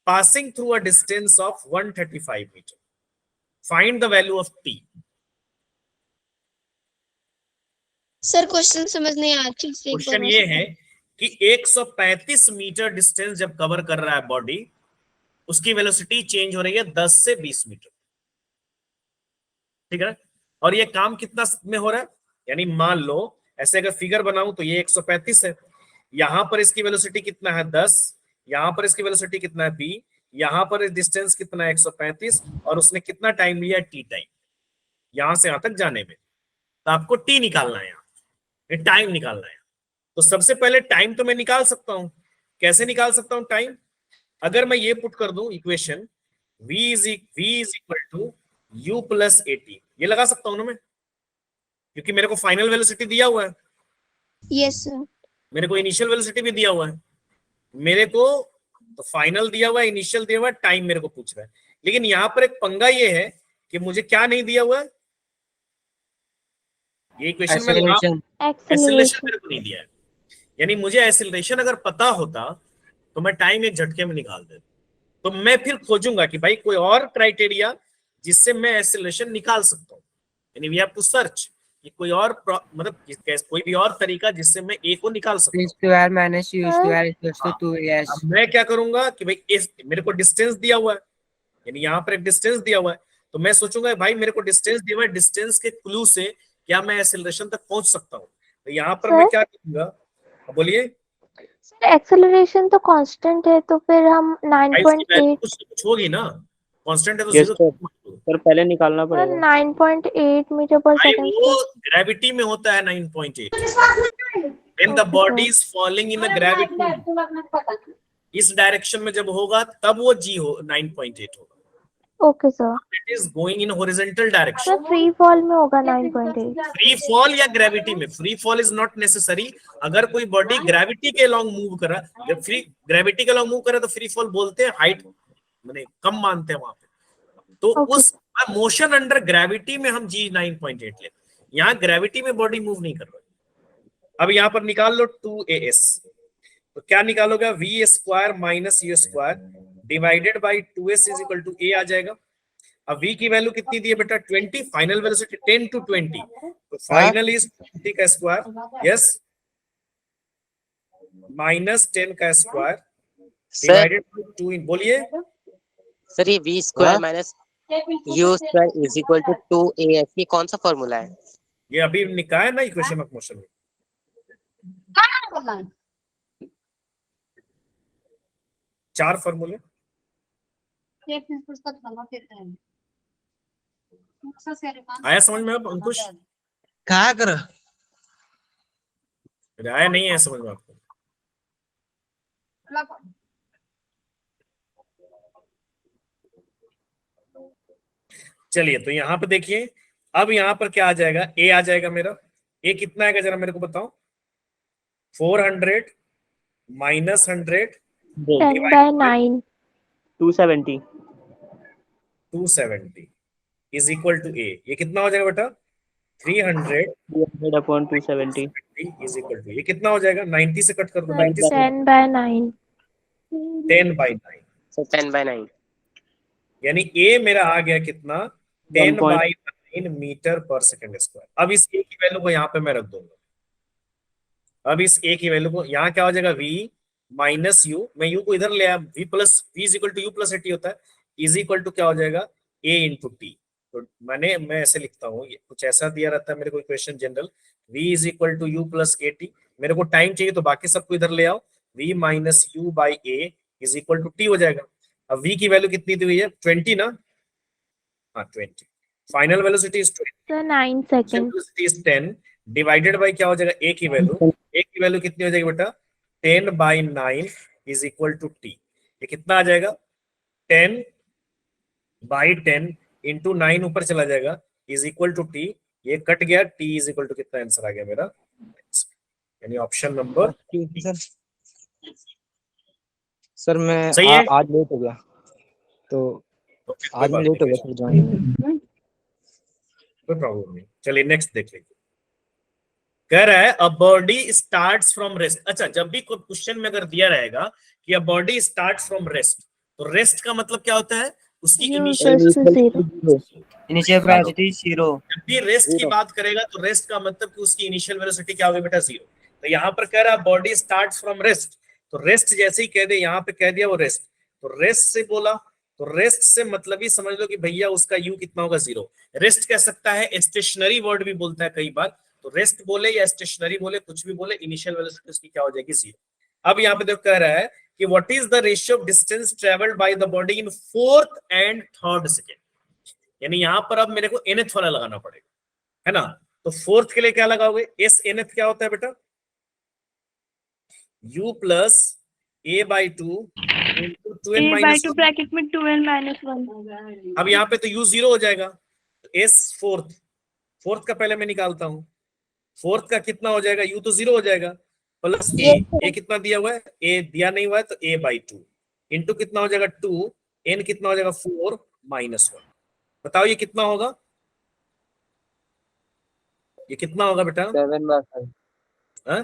passing through a distance of 135 meter. Find the value of t. Sir question समझ नहीं आया, ठीक से एक क्वेश्चन बार ये है कि 135 मीटर डिस्टेंस जब कवर कर रहा है बॉडी, उसकी वेलोसिटी चेंज हो रही है 10 से 20 मीटर, ठीक है ना? और ये काम कितना में हो रहा है, यानी मान लो ऐसे अगर फिगर बनाऊं तो ये 135 है, यहां पर इसकी वेलोसिटी कितना है 10, यहां पर इसकी वेलोसिटी कितना है b, यहां पर डिस्टेंस कितना है 135, और उसने कितना टाइम लिया t टाइम यहां से यहां तक जाने में। तो आपको t निकालना है, यहाँ टाइम निकालना है। तो सबसे पहले टाइम तो मैं निकाल सकता हूं, कैसे निकाल सकता हूं टाइम? अगर मैं ये पुट कर दूं equation v is equal to u plus at, ये लगा सकता हूं ना मैं, क्योंकि मेरे को फाइनल वेलोसिटी दिया हुआ है, यस सर। मेरे को इनिशियल वेलोसिटी भी दिया हुआ है, मेरे को तो फाइनल दिया हुआ है, इनिशियल दिया हुआ है, टाइम मेरे को पूछ रहा है। लेकिन यहाँ पर एक पंगा ये है कि मुझे क्या नहीं दिया हुआ है, ये इक्वेशन में एक्सीलरेशन मेरे को नहीं दिया है। यानी मुझे एक्सीलरेशन अगर पता होता तो मैं टाइम एक झटके में निकाल देता। तो मैं फिर खोजूंगा कि भाई कोई और क्राइटेरिया जिससे मैं एक्सीलरेशन निकाल सकता हूँ, यानी वी हैव टू सर्च कि कोई और मतलब कोई भी और तरीका जिससे मैं ए को निकाल सकता हूँ। Square minus u square equals to 2as। अब मैं क्या करूंगा कि भाई इस मेरे को डिस्टेंस दिया हुआ है, यानी यहाँ पर एक डिस्टेंस दिया हुआ है, तो मैं सोचूंगा भाई मेरे को डिस्टेंस दिया हुआ है, डिस्टेंस के क्लू से क्या मैं एक्सीलरेशन तक पहुंच सकता हूँ। तो यहाँ पर मैं क्या करूंगा, बोलिए। सर एक्सेलरेशन तो कांस्टेंट है, तो फिर हम 9.8 कुछ होगी ना, कांस्टेंट है तो Yes, जीरो सर पहले निकालना सर पड़ेगा। 9.8 मीटर पर भाई सेकंड। वो ग्रेविटी में होता है 9.8, when the body is falling in a gravity, इस डायरेक्शन में जब होगा तब वो g हो 9.8 होगा। Okay sir. It is going in horizontal direction. Sir free fall में होगा 9.8। फ्री फॉल या ग्रेविटी में, free fall is not necessary. अगर कोई बॉडी ग्रेविटी के अलोंग मूव कर रहा है, जब फ्री ग्रेविटी के अलोंग मूव कर रहा है तो फ्री फॉल बोलते हैं, हाइट माने कम मानते हैं वहां पे। तो उस मोशन अंडर ग्रेविटी में हम जी 9.8 लेते हैं, यहाँ ग्रेविटी में बॉडी मूव नहीं कर रही। अब यहाँ पर निकाल लो 2as, तो क्या निकालोगे, v square minus u square divided by 2s is equal to a आ जाएगा। अब v की वैल्यू कितनी दी है बेटा 20, फाइनल वेलोसिटी 10 टू 20, तो फाइनल इज 20 का स्क्वायर, यस, माइनस 10 का स्क्वायर डिवाइडेड बाई 2 इन, बोलिए सर ये v square minus u square is equal to 2as, ये कौन सा फॉर्मूला है? ये अभी निकाला ना इक्वेशन ऑफ मोशन में, चार फॉर्मूले। आया समझ में अब अंकुश? क्या कर आया नहीं है समझ में आपको? चलिए तो यहाँ पे देखिए, अब यहाँ पर क्या आ जाएगा, ए आ जाएगा मेरा। ए कितना आएगा जरा मेरे को बताओ, 400 minus 100 10 by 9 270 270 is equal to a. ये कितना हो जाएगा बेटा 300 अपॉन 270 इज इक्वल टू, ये कितना हो जाएगा 90 से कट कर दो, 90 से 10 by 9 10 by 9, सर 10 by 9, यानी ए मेरा आ गया कितना 10 by 9 मीटर पर सेकंड स्क्वायर। अब इस ए की वैल्यू को यहाँ पे मैं रख दूंगा, अब इस ए की वैल्यू को यहाँ क्या हो जाएगा v माइनस यू, मैं यू को इधर ले आया, v plus v is equal to u plus a t होता है, इज इक्वल टू क्या हो जाएगा a इंटू टी। तो मैं ऐसे लिखता हूँ, कुछ ऐसा दिया रहता है मेरे को equation general, v is equal to u plus a t. मेरे को टाइम चाहिए तो बाकी सबको इधर ले आओ, v minus u by a is equal to t हो जाएगा। अब v की वैल्यू कितनी दी हुई है 20 ना, हाँ 20, final velocity is 20, sir 9 second velocity is 10 divided by क्या हो जाएगा a की वैल्यू, a की वैल्यू कितनी हो जाएगी बेटा 10 by 9 is equal to t। ये कितना आ जाएगा 10 by 10 इंटू 9 ऊपर चला जाएगा इज इक्वल टू t, ये कट गया, t इज इक्वल टू कितना आंसर आ गया मेरा। यानी ऑप्शन नंबर सर सर मैं सही है। आज लेट हो गया तो आज मैं लेट हो गया सर ज्वाइन। कोई प्रॉब्लम नहीं, चलिए नेक्स्ट देख लीजिए। कह रहा है a body starts from rest. अच्छा, जब भी कोई क्वेश्चन में अगर दिया रहेगा कि a body starts from rest, तो रेस्ट का मतलब क्या होता है? उसकी U initial equals to 0. Initial velocity 0। जब भी रेस्ट की बात करेगा तो रेस्ट का मतलब कि उसकी इनिशियल वेलोसिटी क्या होगी बेटा? 0। तो यहाँ पर कह रहा है बॉडी स्टार्ट्स फ्रॉम रेस्ट, तो रेस्ट जैसे ही कह दे, यहाँ पे कह दिया वो रेस्ट, तो रेस्ट से बोला, तो रेस्ट से मतलब ही समझ लो कि भैया उसका यू कितना होगा? 0। रेस्ट कह सकता है, स्टेशनरी वर्ड भी बोलता है कई बार, तो रेस्ट बोले या स्टेशनरी बोले, कुछ भी बोले, इनिशियल वेलोसिटी उसकी क्या हो जाएगी? 0। अब यहाँ पे देखो कह रहा है कि what is the ratio of distance travelled by the body in 4th and 3rd second. यानी यहाँ पर अब मेरे को nth वाला लगाना पड़ेगा, है ना? तो 4th के लिए क्या लगाओगे? एस nth क्या होता है बेटा? u plus a by 2 into 2n minus 1 bracket में 2n minus 1. अब यहाँ पे तो u 0 हो जाएगा, तो s 4th का पहले मैं निकालता हूँ। 4th का कितना हो जाएगा? u तो 0 हो जाएगा, प्लस a कितना दिया हुआ है? a दिया नहीं हुआ है, तो a बाई 2 इंटू कितना हो जाएगा? 2, n कितना हो जाएगा? 4 माइनस 1। बताओ ये कितना होगा? ये कितना होगा बेटा? 7/5. हाँ?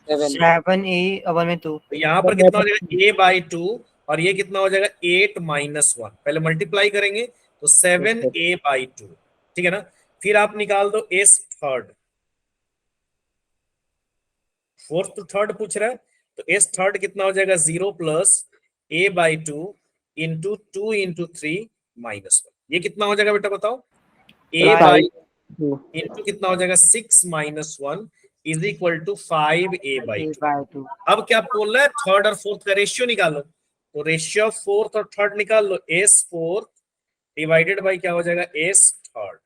7a/2। तो यहाँ पर कितना हो जाएगा? a बाई 2 और ये कितना हो जाएगा? 8 माइनस 1। पहले मल्टीप्लाई करेंगे तो 7a बाई 2, ठीक है ना? फिर आप निकाल दो s 3rd, 4th to 3rd पूछ रहा है, तो s 3rd कितना हो जाएगा? 0 plus a by 2 into 2 into 3 minus 1। ये कितना हो जाएगा बेटा बताओ? a बाई इंटू कितना हो जाएगा? 6 minus 1 is equal to 5a by 2। अब क्या बोल रहा है? 3rd और 4th का रेशियो निकालो, तो रेशियो ऑफ 4th और 3rd निकाल लो। s 4th डिवाइडेड बाई क्या हो जाएगा? s 3rd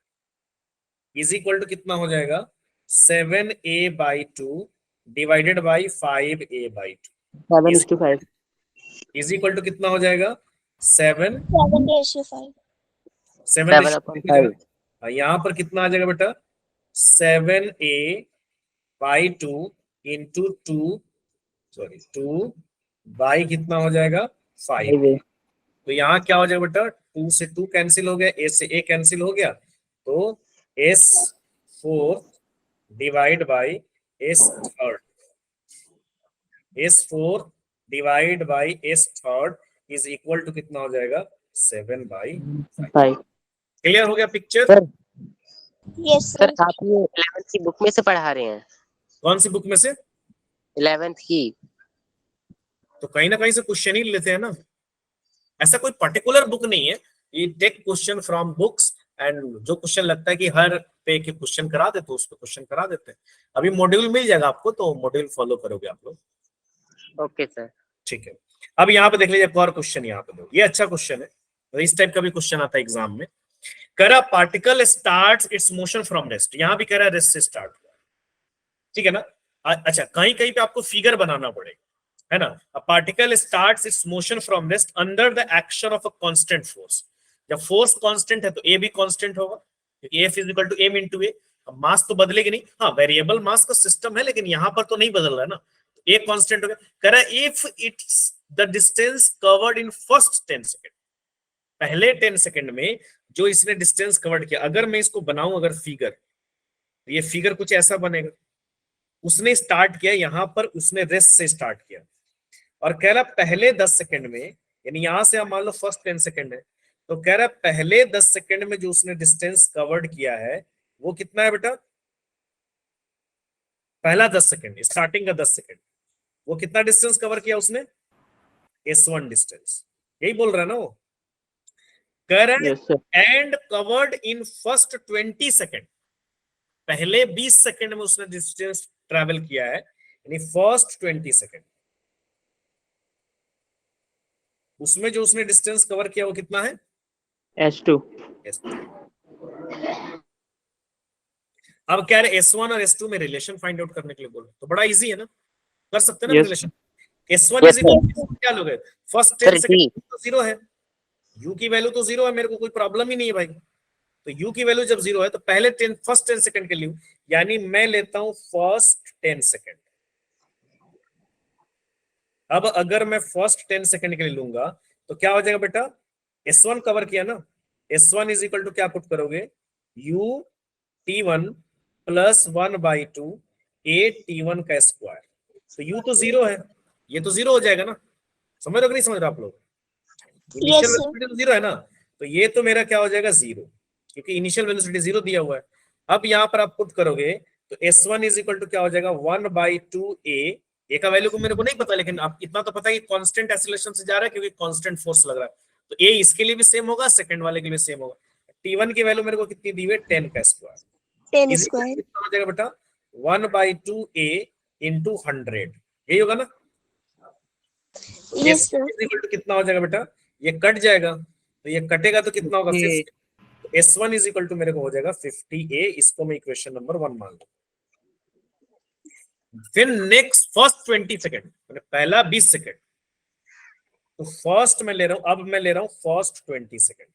is equal to कितना हो जाएगा? 7a by 2 divided by 5a by 2 7:5. Is equal to कितना हो जाएगा? 7 7/5. 7 यहाँ पर कितना आ जाएगा बेटा? 7a बाई 2 इंटू 2 बाई कितना हो जाएगा? 5। तो यहाँ क्या हो जाएगा बेटा? 2 से 2 कैंसिल हो गया, a से a कैंसिल हो गया, तो s 4 divide by s 3rd, s 4 divide by s 3rd is equal to कितना हो जाएगा? 7/5। क्लियर हो गया picture? Sir Yes, sir. Sir आप ये 11th की बुक में से पढ़ा रहे हैं? कौन सी बुक में से? 11th की। तो कहीं ना कहीं से क्वेश्चन ही लेते हैं ना, ऐसा कोई पर्टिकुलर बुक नहीं है, ये take question from books, and जो क्वेश्चन लगता है कि हर पे के क्वेश्चन करा दे तो उस पे क्वेश्चन करा देते हैं। अभी मॉड्यूल मिल जाएगा आपको, तो मॉड्यूल फॉलो करोगे आप लोग। Okay sir. ठीक है, अब यहाँ पे देख लीजिए एक और क्वेश्चन, यहाँ पे दो, ये अच्छा क्वेश्चन है, तो इस टाइप का भी क्वेश्चन आता है एग्जाम में। करा particle starts its motion from rest, यहाँ भी कह रहा है रेस्ट से स्टार्ट हुआ, ठीक है ना? अच्छा, कहीं कहीं पे आपको फिगर बनाना पड़ेगा, है ना? A particle starts its motion from rest under the action of a constant force. जब फोर्स कांस्टेंट है तो ए भी कांस्टेंट होगा, क्योंकि F is equal to m into a. Mass तो बदलेगी नहीं, हाँ वेरिएबल मास का सिस्टम है, लेकिन यहाँ पर तो नहीं बदल रहा है ना, तो ए कांस्टेंट हो गया। कह रहा है if it's the distance covered in first 10 second, पहले 10 सेकेंड में जो इसने डिस्टेंस कवर्ड किया, अगर मैं इसको बनाऊं अगर फिगर, तो ये फिगर कुछ ऐसा बनेगा। उसने स्टार्ट किया यहां पर, उसने रेस्ट से स्टार्ट किया, और कह रहा पहले 10 सेकंड में, यानी यहां से हम मान लो फर्स्ट 10 सेकंड है, तो कह रहा पहले 10 सेकंड में जो उसने डिस्टेंस कवर्ड किया है वो कितना है बेटा? पहला 10 सेकंड, स्टार्टिंग का 10 सेकंड, वो कितना डिस्टेंस कवर किया उसने? s1 डिस्टेंस, यही बोल रहा है ना वो। कह रहा है and covered in first 20 second, पहले 20 सेकंड में उसने डिस्टेंस ट्रैवल किया है, यानी फर्स्ट 20 सेकंड उसमें जो उसने डिस्टेंस कवर किया वो कितना है? S2. अब क्या है S1 और S2 में रिलेशन फाइंड आउट करने के लिए बोलो, तो बड़ा इजी है ना, कर सकते हैं ना रिलेशन। S1 इज इक्वल क्या लोगे? फर्स्ट 10 सेकंड तो 0 है, u की वैल्यू तो 0 है, मेरे को कोई प्रॉब्लम ही नहीं है भाई, तो u की वैल्यू जब 0 है तो पहले फर्स्ट 10 सेकंड के लिए, यानी मैं लेता हूं फर्स्ट 10 सेकंड। अब अगर मैं फर्स्ट 10 सेकंड के लिए लूंगा तो क्या हो जाएगा बेटा, S1 कवर किया ना, S1 इज इक्वल टू क्या पुट करोगे, u t1 plus 1/2 a t1 का स्क्वायर। तो u तो 0 है, ये तो 0 हो जाएगा ना, समझ रहे हो कि नहीं समझ रहे आप लोग? इनिशियल वेलोसिटी तो 0 है ना, तो ये तो मेरा क्या हो जाएगा 0, क्योंकि इनिशियल वेलोसिटी 0 दिया हुआ है। अब यहाँ पर आप पुट करोगे तो S1 इज इक्वल टू क्या हो जाएगा 1/2 a का वैल्यू को मेरे को नहीं पता, लेकिन आप इतना तो पता है कि कांस्टेंट एक्सीलरेशन से जा रहा है क्योंकि कांस्टेंट फोर्स लग रहा है, तो a इसके लिए भी सेम होगा, सेकंड वाले के लिए भी सेम होगा। t1 की वैल्यू मेरे को कितनी दी हुई है, 10 का स्क्वायर। 10 इज स्क्वायर कितना हो जाएगा बेटा, 1/2 a इंटू 100, यही होगा ना। यस सर इक्वल टू कितना हो जाएगा बेटा, ये कट जाएगा, तो ये कटेगा तो कितना होगा 50। तो S1 इज इक्वल टू मेरे को हो जाएगा 50a, इसको मैं इक्वेशन नंबर 1 मान लूं। फिर नेक्स्ट फर्स्ट 20 सेकेंड, पहला 20 सेकेंड, तो फर्स्ट मैं ले रहा हूं, अब मैं ले रहा हूं फर्स्ट 20 सेकेंड।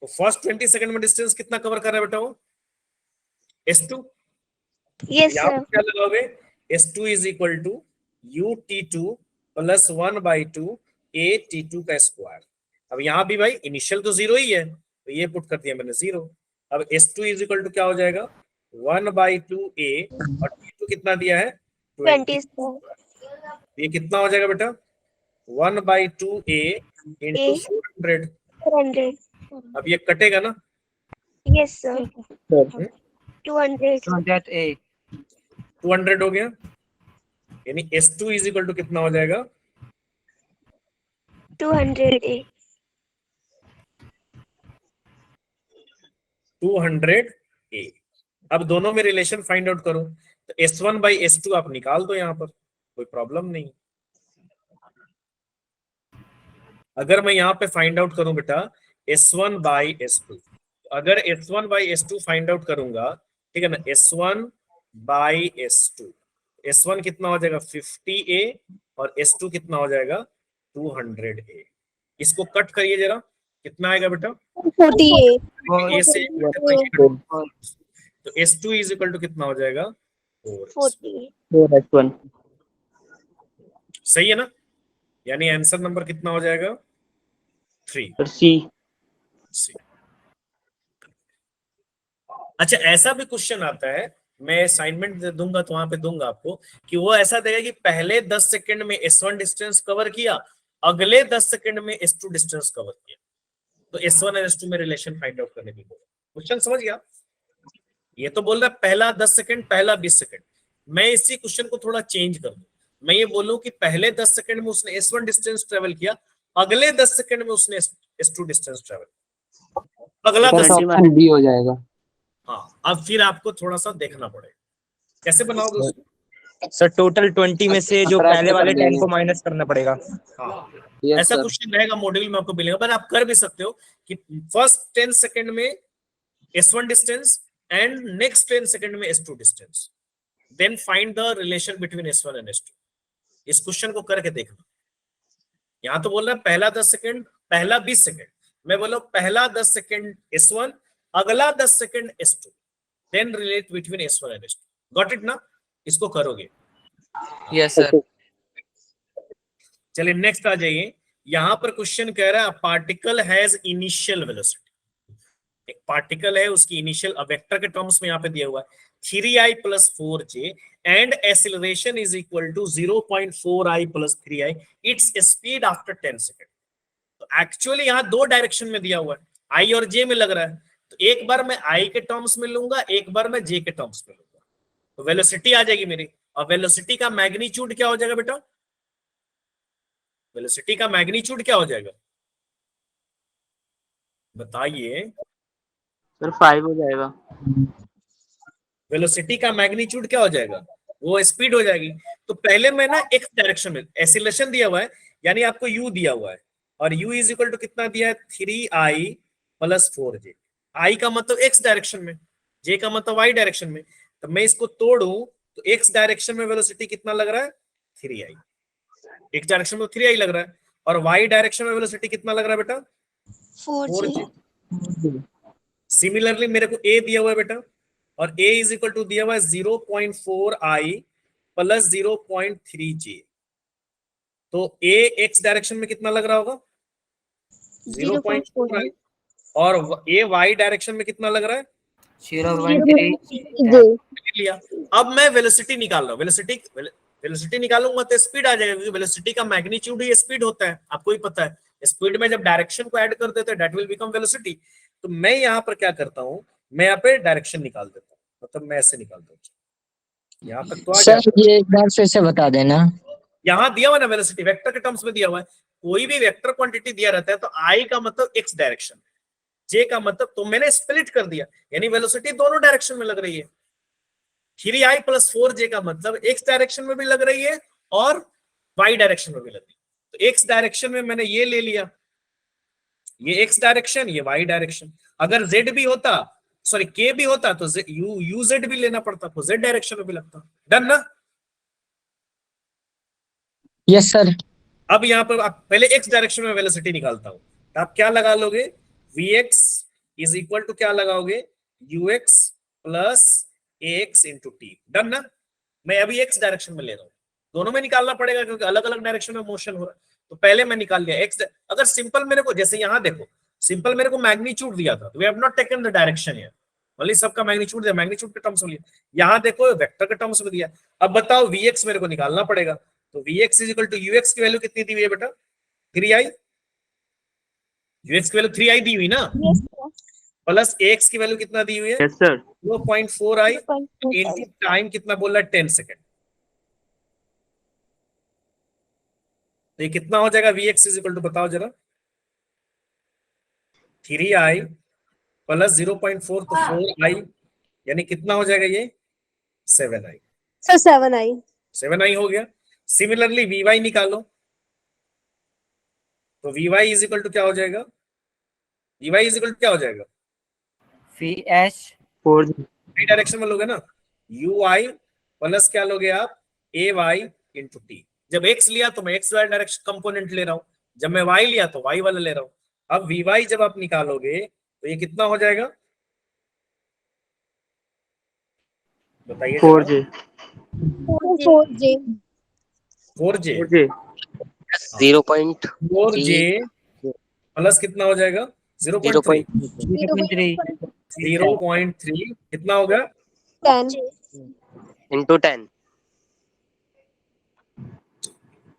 तो फर्स्ट 20 सेकेंड में डिस्टेंस कितना कवर कर रहा है बेटा वो, S2। यस यहाँ सर पर क्या लगाओगे, S2 is equal to u t2 plus 1/2 a t2 का स्क्वायर। अब यहाँ भी भाई इनिशियल तो 0 ही है, तो ये पुट कर दिया मैंने 0। अब S2 इज इक्वल टू क्या हो जाएगा 1/2 a, और t2 कितना दिया है 20 ये कितना हो जाएगा बेटा 1/2 a इंटू 400। 400 अब ये कटेगा ना, यस सर 200 200 हो गया, यानी S2 इज इक्वल टू कितना हो जाएगा 200 200a। अब दोनों में रिलेशन फाइंड आउट करो, तो S1/S2 आप निकाल दो, यहाँ पर कोई प्रॉब्लम नहीं। अगर मैं यहाँ पे फाइंड आउट करूं बेटा S1/S2, अगर S1/S2 फाइंड आउट करूंगा, ठीक है ना, S1/S2, S1 कितना हो जाएगा 50a और S2 कितना हो जाएगा 200a। इसको कट करिए जरा, कितना आएगा बेटा 48 a से, तो S2 इज इक्वल टू कितना हो जाएगा 4। 4s1 सही है ना, यानी आंसर नंबर कितना हो जाएगा 3 C। अच्छा ऐसा भी क्वेश्चन आता है, मैं असाइनमेंट दूंगा तो वहां पे दूंगा आपको, कि वो ऐसा देगा कि पहले 10 सेकंड में S1 डिस्टेंस कवर किया, अगले 10 सेकंड में S2 डिस्टेंस कवर किया, तो S1 और S2 में रिलेशन फाइंड आउट करने की बोला। क्वेश्चन समझ गया? ये तो बोल रहा है पहला 10 सेकंड, पहला 20 सेकंड। मैं इसी क्वेश्चन को थोड़ा चेंज कर दूं, मैं ये बोलूं कि पहले 10 सेकंड में उसने S1 डिस्टेंस ट्रेवल किया, अगले 10 सेकंड में उसने S2 डिस्टेंस ट्रेवल, अगला 10 सेकंड डी हो जाएगा। हाँ, अब फिर आपको थोड़ा सा देखना पड़ेगा कैसे बनाओगे उसको। सर टोटल 20 में से जो पहले वाले 10 को माइनस करना पड़ेगा। हाँ, Yes, ऐसा sir. क्वेश्चन रहेगा मॉड्यूल में, आपको मिलेगा, पर आप कर भी सकते हो कि फर्स्ट 10 सेकंड में S1 distance and next 10 second में S2 distance, then find the relation between S1 and S2। इस क्वेश्चन को करके देखना। यहाँ तो बोल रहा है पहला 10 सेकंड, पहला 20 सेकंड, मैं बोलो पहला 10 सेकंड S1, अगला 10 second S2, then relate between S1 and S2। Got it ना? इसको करोगे। Yes sir. चलिए नेक्स्ट आ जाइए। यहां पर क्वेश्चन कह रहा है पार्टिकल हैज इनिशियल वेलोसिटी, एक पार्टिकल है उसकी इनिशियल वेक्टर के टर्म्स में यहां पे दिया हुआ है 3i + 4j and acceleration is equal to 0.4i + 3i, its speed after 10 second. तो एक्चुअली यहां दो डायरेक्शन में दिया हुआ है, i और j में लग रहा है, तो एक बार मैं i के टर्म्स में लूंगा, एक बार मैं j के टर्म्स में लूंगा, तो वेलोसिटी आ जाएगी मेरी। और वेलोसिटी का मैग्नीट्यूड क्या हो जाएगा बेटा, वेलोसिटी का मैग्नीट्यूड क्या हो जाएगा बताइए। सर 5 हो जाएगा। वेलोसिटी का मैग्नीट्यूड क्या हो जाएगा, वो स्पीड हो जाएगी। तो पहले मैं ना एक्स डायरेक्शन में, एक्सीलरेशन दिया हुआ है यानी आपको u दिया हुआ है, और u इज इक्वल टू कितना दिया है 3i + 4j। i का मतलब x डायरेक्शन में, j का मतलब y डायरेक्शन में। तो मैं इसको तोड़ूं तो x डायरेक्शन में वेलोसिटी कितना लग रहा है 3i, x डायरेक्शन में 3i लग रहा है, और y डायरेक्शन में वेलोसिटी कितना लग रहा है बेटा? 4G। 4g। सिमिलरली मेरे को a दिया हुआ है बेटा, और a इज इक्वल टू दिया हुआ है 0.4i प्लस 0.3j। तो a x डायरेक्शन में कितना लग रहा होगा? 0.4i, और a y डायरेक्शन में कितना लग रहा है? 0.3 लिया। अब मैं वेलोसिटी निकाल रहा हूँ, वेलोसिटी निकालूंगा तो स्पीड आ जाएगा, क्योंकि वेलोसिटी का मैग्नीट्यूड ही स्पीड होता है, आपको ही पता है। स्पीड में जब डायरेक्शन को ऐड कर देते हैं दैट विल बिकम वेलोसिटी। तो मैं यहाँ पर क्या करता हूँ, मैं यहाँ पे डायरेक्शन निकाल देता हूँ, मतलब मैं ऐसे निकाल देता हूँ। यहाँ तक तो आ गया। सर ये एक बार फिर से बता देना। यहाँ दिया हुआ ना वेलोसिटी, वेक्टर के टर्म्स में दिया हुआ है। कोई भी वेक्टर क्वांटिटी दिया रहता है तो आई का मतलब एक्स डायरेक्शन, जे का मतलब, तो मैंने स्प्लिट कर दिया, यानी वेलोसिटी दोनों डायरेक्शन में लग रही है। 3i प्लस 4j का मतलब एक्स डायरेक्शन में भी लग रही है और वाई डायरेक्शन में भी लग रही है। तो एक्स डायरेक्शन में मैंने ये ले लिया, ये एक्स डायरेक्शन, ये वाई डायरेक्शन। अगर जेड भी होता, सॉरी के भी होता, तो यू जेड भी लेना पड़ता, तो जेड डायरेक्शन में भी लगता। डन ना? Yes sir. अब यहाँ पर आप पहले एक्स डायरेक्शन में वेलोसिटी निकालता हूं, तो आप क्या लगा लोगे? vx इज इक्वल टू क्या लगाओगे? ux plus ax into T. Done ना? मैं अभी एक्स डायरेक्शन में ले रहा हूँ, दोनों में निकालना पड़ेगा क्योंकि अलग अलग डायरेक्शन में मोशन हो रहा है। तो पहले मैं निकाल लिया एक्स। अगर सिंपल मेरे को, जैसे यहाँ देखो, सिंपल मेरे को मैग्नीट्यूड दिया था, तो we have not taken the direction here, only सबका मैग्नीट्यूड दिया, मैग्नीट्यूड के टर्म्स में लिया। यहाँ देखो वेक्टर के टर्म्स में दिया। अब बताओ vx मेरे को निकालना पड़ेगा, तो vx is equal to ux की वैल्यू कितनी दी हुई है बेटा? 3i। ux की वैल्यू 3i दी हुई ना, प्लस ax की वैल्यू कितना दी हुई है? Yes sir. 0.4i into time कितना बोल रहा है? 10 सेकेंड। तो ये कितना हो जाएगा vx इज इक्वल टू, बताओ जरा? 3i प्लस 0.4, तो 4i, यानी कितना हो जाएगा ये? 7i। Sir 7i। 7i हो गया। सिमिलरली vy निकालो, तो vy इज इक्वल टू क्या हो जाएगा? vy इज इक्वल टू क्या हो जाएगा? VH 4g। डायरेक्शन में लोगे ना, ui प्लस क्या लोगे आप? ay into T. जब x लिया तो मैं xy डायरेक्शन कंपोनेंट ले रहा हूं, जब मैं y लिया तो y वाला ले रहा हूं। अब vy जब आप निकालोगे तो ये कितना हो जाएगा? बताइए। 4g। 4J। 4j 4g। 4j plus कितना हो जाएगा? 0.3 0.3 कितना होगा? 10। इंटू 10।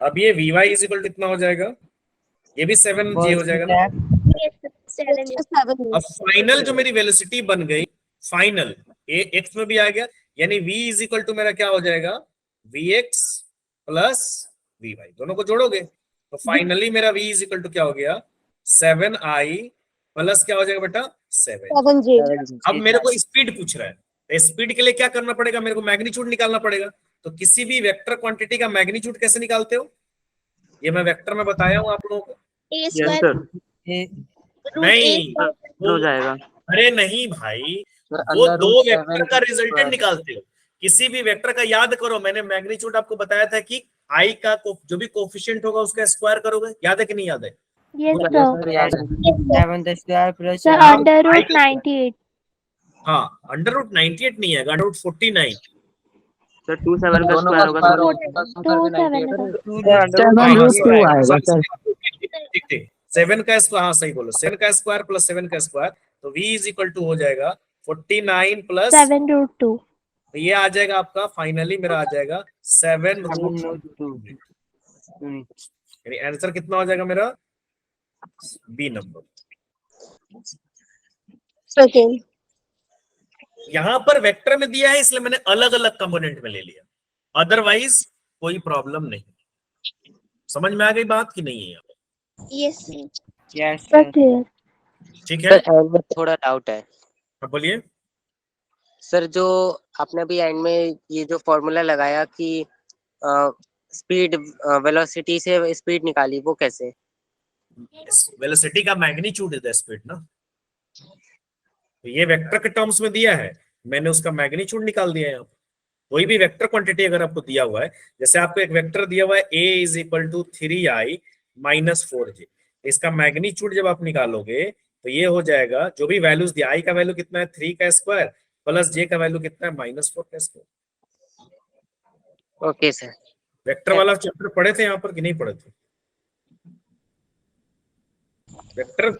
अब ये vy इज इक्वल कितना हो जाएगा? ये भी 7j हो जाएगा ना। 7। अब फाइनल जो मेरी वेलोसिटी बन गई, फाइनल एक्स में भी आ गया, यानी v इज इक्वल टू मेरा क्या हो जाएगा? vx प्लस vy, दोनों को जोड़ोगे तो फाइनली मेरा v इज इक्वल टू क्या हो गया? 7i प्लस क्या हो जाएगा बेटा? 7। अब मेरे को स्पीड पूछ रहा है, तो स्पीड के लिए क्या करना पड़ेगा? मेरे को मैग्नीट्यूड निकालना पड़ेगा। तो किसी भी वेक्टर क्वांटिटी का मैग्नीट्यूड कैसे निकालते हो? ये मैं वेक्टर में बताया हूं आप लोगों को। A yes square sir. नहीं, हो जाएगा। अरे नहीं भाई, वो दो वेक्टर का रिजल्टेंट निकालते हो। किसी भी वेक्टर का याद करो, मैंने मैग्नीट्यूड आपको बताया था कि आई का जो भी कोफिशिएंट होगा उसका स्क्वायर करोगे, याद है कि नहीं याद है? Yes sir. 7 square plus sir under root 98। हाँ, अंडर रूट 98 नहीं है, अंडर रूट 49। सर 27 का स्क्वायर होगा सर। 27 आएगा सर। 7 का स्क्वायर, हाँ सही बोलो, 7 का स्क्वायर प्लस 7 का स्क्वायर, तो v इज इक्वल टू हो जाएगा 49 प्लस 7√2। तो ये आ जाएगा आपका, फाइनली मेरा आ जाएगा 7√2, यानी आंसर कितना हो जाएगा मेरा? B number. सेकेंड। यहां पर वेक्टर में दिया है इसलिए मैंने अलग अलग कंपोनेंट में ले लिया, अदरवाइज कोई प्रॉब्लम नहीं। समझ में आ गई बात कि नहीं है? यहाँ यस यस सर क्लियर। ठीक है, सर एंड में थोड़ा डाउट है। अब बोलिए। सर जो आपने अभी एंड में ये जो फॉर्मूला लगाया कि स्पीड वेलोसिटी से स्पीड निकाली, वो कैसे? वेलोसिटी का मैग्नीट्यूड इज द स्पीड ना, तो ये वेक्टर के टर्म्स में दिया है, मैंने उसका मैग्नीट्यूड निकाल दिया है। कोई भी वेक्टर क्वांटिटी अगर आपको दिया हुआ है, जैसे आपको एक वेक्टर दिया हुआ है a is equal to 3i -4j। इसका मैग्नीट्यूड जब आप निकालोगे तो ये हो जाएगा, जो भी वैल्यूज दिया, i का वैल्यू कितना है 3 का स्क्वायर प्लस j का वैल्यू कितना है -4 का स्क्वायर। Okay sir. वेक्टर वाला चैप्टर पढ़े थे यहाँ पर कि नहीं पढ़े थे? वेक्टर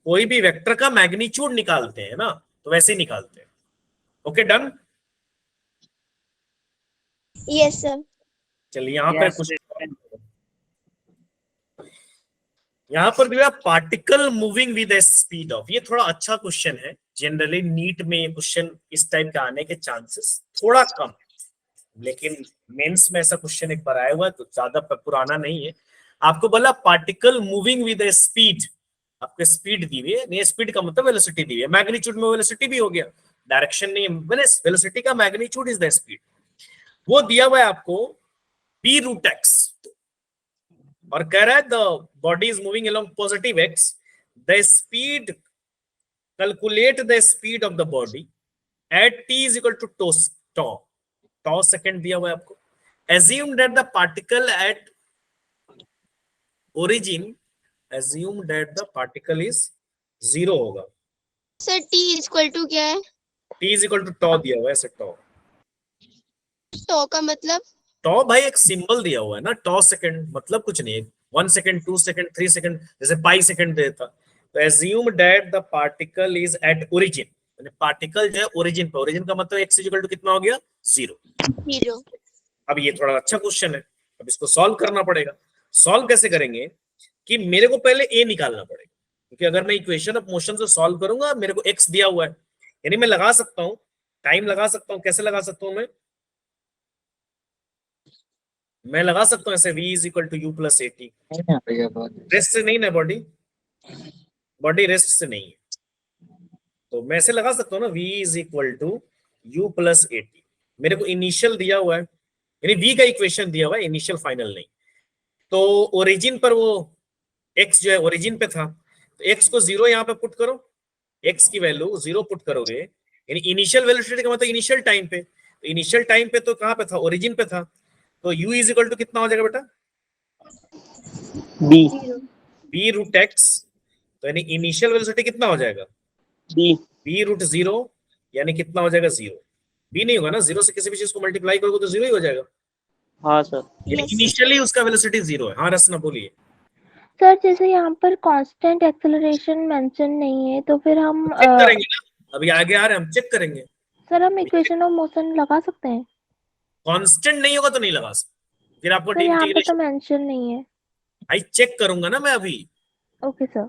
कोई भी वेक्टर का मैग्नीट्यूड निकालते हैं ना, तो वैसे ही निकालते हैं। Okay done. Yes sir. चलिए यहाँ पे Yes, कुछ, sir. यहाँ पर दिया particle moving with the speed of. ये थोड़ा अच्छा क्वेश्चन है। जनरली नीट में ये क्वेश्चन इस टाइप का आने के चांसेस थोड़ा कम, लेकिन मेंस में ऐसा क्वेश्चन एक बार आया हुआ है, तो ज्यादा पुराना नहीं है। आपको बोला particle moving with the speed, आपको स्पीड दी हुई है, नहीं स्पीड का मतलब वेलोसिटी दी हुई है, मैग्नीट्यूड में वेलोसिटी भी हो गया, डायरेक्शन नहीं, वेलोसिटी का मैग्नीट्यूड इज द स्पीड। वो दिया हुआ है आपको b रूट x, और कह रहा है the body is moving along positive x, the speed, calculate the speed of the body at t is equal to tau second दिया हुआ है आपको। assume that the particle at origin, assume that the particle is 0 होगा। सर t इक्वल टू क्या है? t is equal to tau दिया हुआ है, ऐसे tau। तो का मतलब? tau भाई एक सिंबल दिया हुआ है ना, tau सेकंड मतलब कुछ नहीं है, 1 सेकंड 2 सेकंड 3 सेकंड, जैसे पाई सेकंड देता। तो assume that the particle is at origin, particle जो है ओरिजिन पे, ओरिजिन का मतलब x इक्वल टू कितना हो गया 0। 0। अब ये थोड़ा अच्छा क्वेश्चन है, अब इसको सॉल्व करना पड़ेगा। सॉल्व कैसे करेंगे कि मेरे को पहले a निकालना पड़ेगा, क्योंकि अगर मैं इक्वेशन ऑफ मोशन से सॉल्व करूंगा, मेरे को x दिया हुआ है, यानी मैं लगा सकता हूं, टाइम लगा सकता हूं। कैसे लगा सकता हूं मैं लगा सकता हूं ऐसे v is equal to u plus at। Rest से नहीं ना, बॉडी रेस्ट से नहीं है, तो मैं ऐसे लगा सकता हूँ ना, v is equal to u plus at। मेरे को इनिशियल दिया हुआ है, यानी v का इक्वेशन दिया हुआ है, इनिशियल फाइनल नहीं। तो ओरिजिन पर वो x जो है ओरिजिन पे था, तो x को 0 यहाँ पे पुट करो, x की वैल्यू 0 पुट करोगे, यानी इनिशियल वेलोसिटी का मतलब इनिशियल टाइम पे, तो इनिशियल टाइम पे तो कहाँ पे था, ओरिजिन पे था, तो u इज इक्वल टू कितना हो जाएगा बेटा, b रूट x, तो यानी इनिशियल वेलोसिटी कितना हो जाएगा b रूट 0, यानी कितना हो जाएगा 0। b नहीं होगा ना, 0 से किसी भी चीज को मल्टीप्लाई करोगे तो 0 ही हो जाएगा। हाँ सर। इनिशियली उसका वेलोसिटी 0 है। हाँ रसना बोलिए। सर जैसे यहाँ पर कांस्टेंट एक्सेलरेशन मेंशन नहीं है, तो फिर हम चेक करेंगे ना, अभी आगे आ रहे हैं हम, चेक करेंगे। सर हम इक्वेशन ऑफ मोशन लगा सकते हैं? कांस्टेंट नहीं होगा तो नहीं लगा सकते, फिर आपको सर यहाँ पे तो इंटीग्रेशन मेंशन नहीं है। आई चेक करूंगा ना मैं अभी, ओके सर।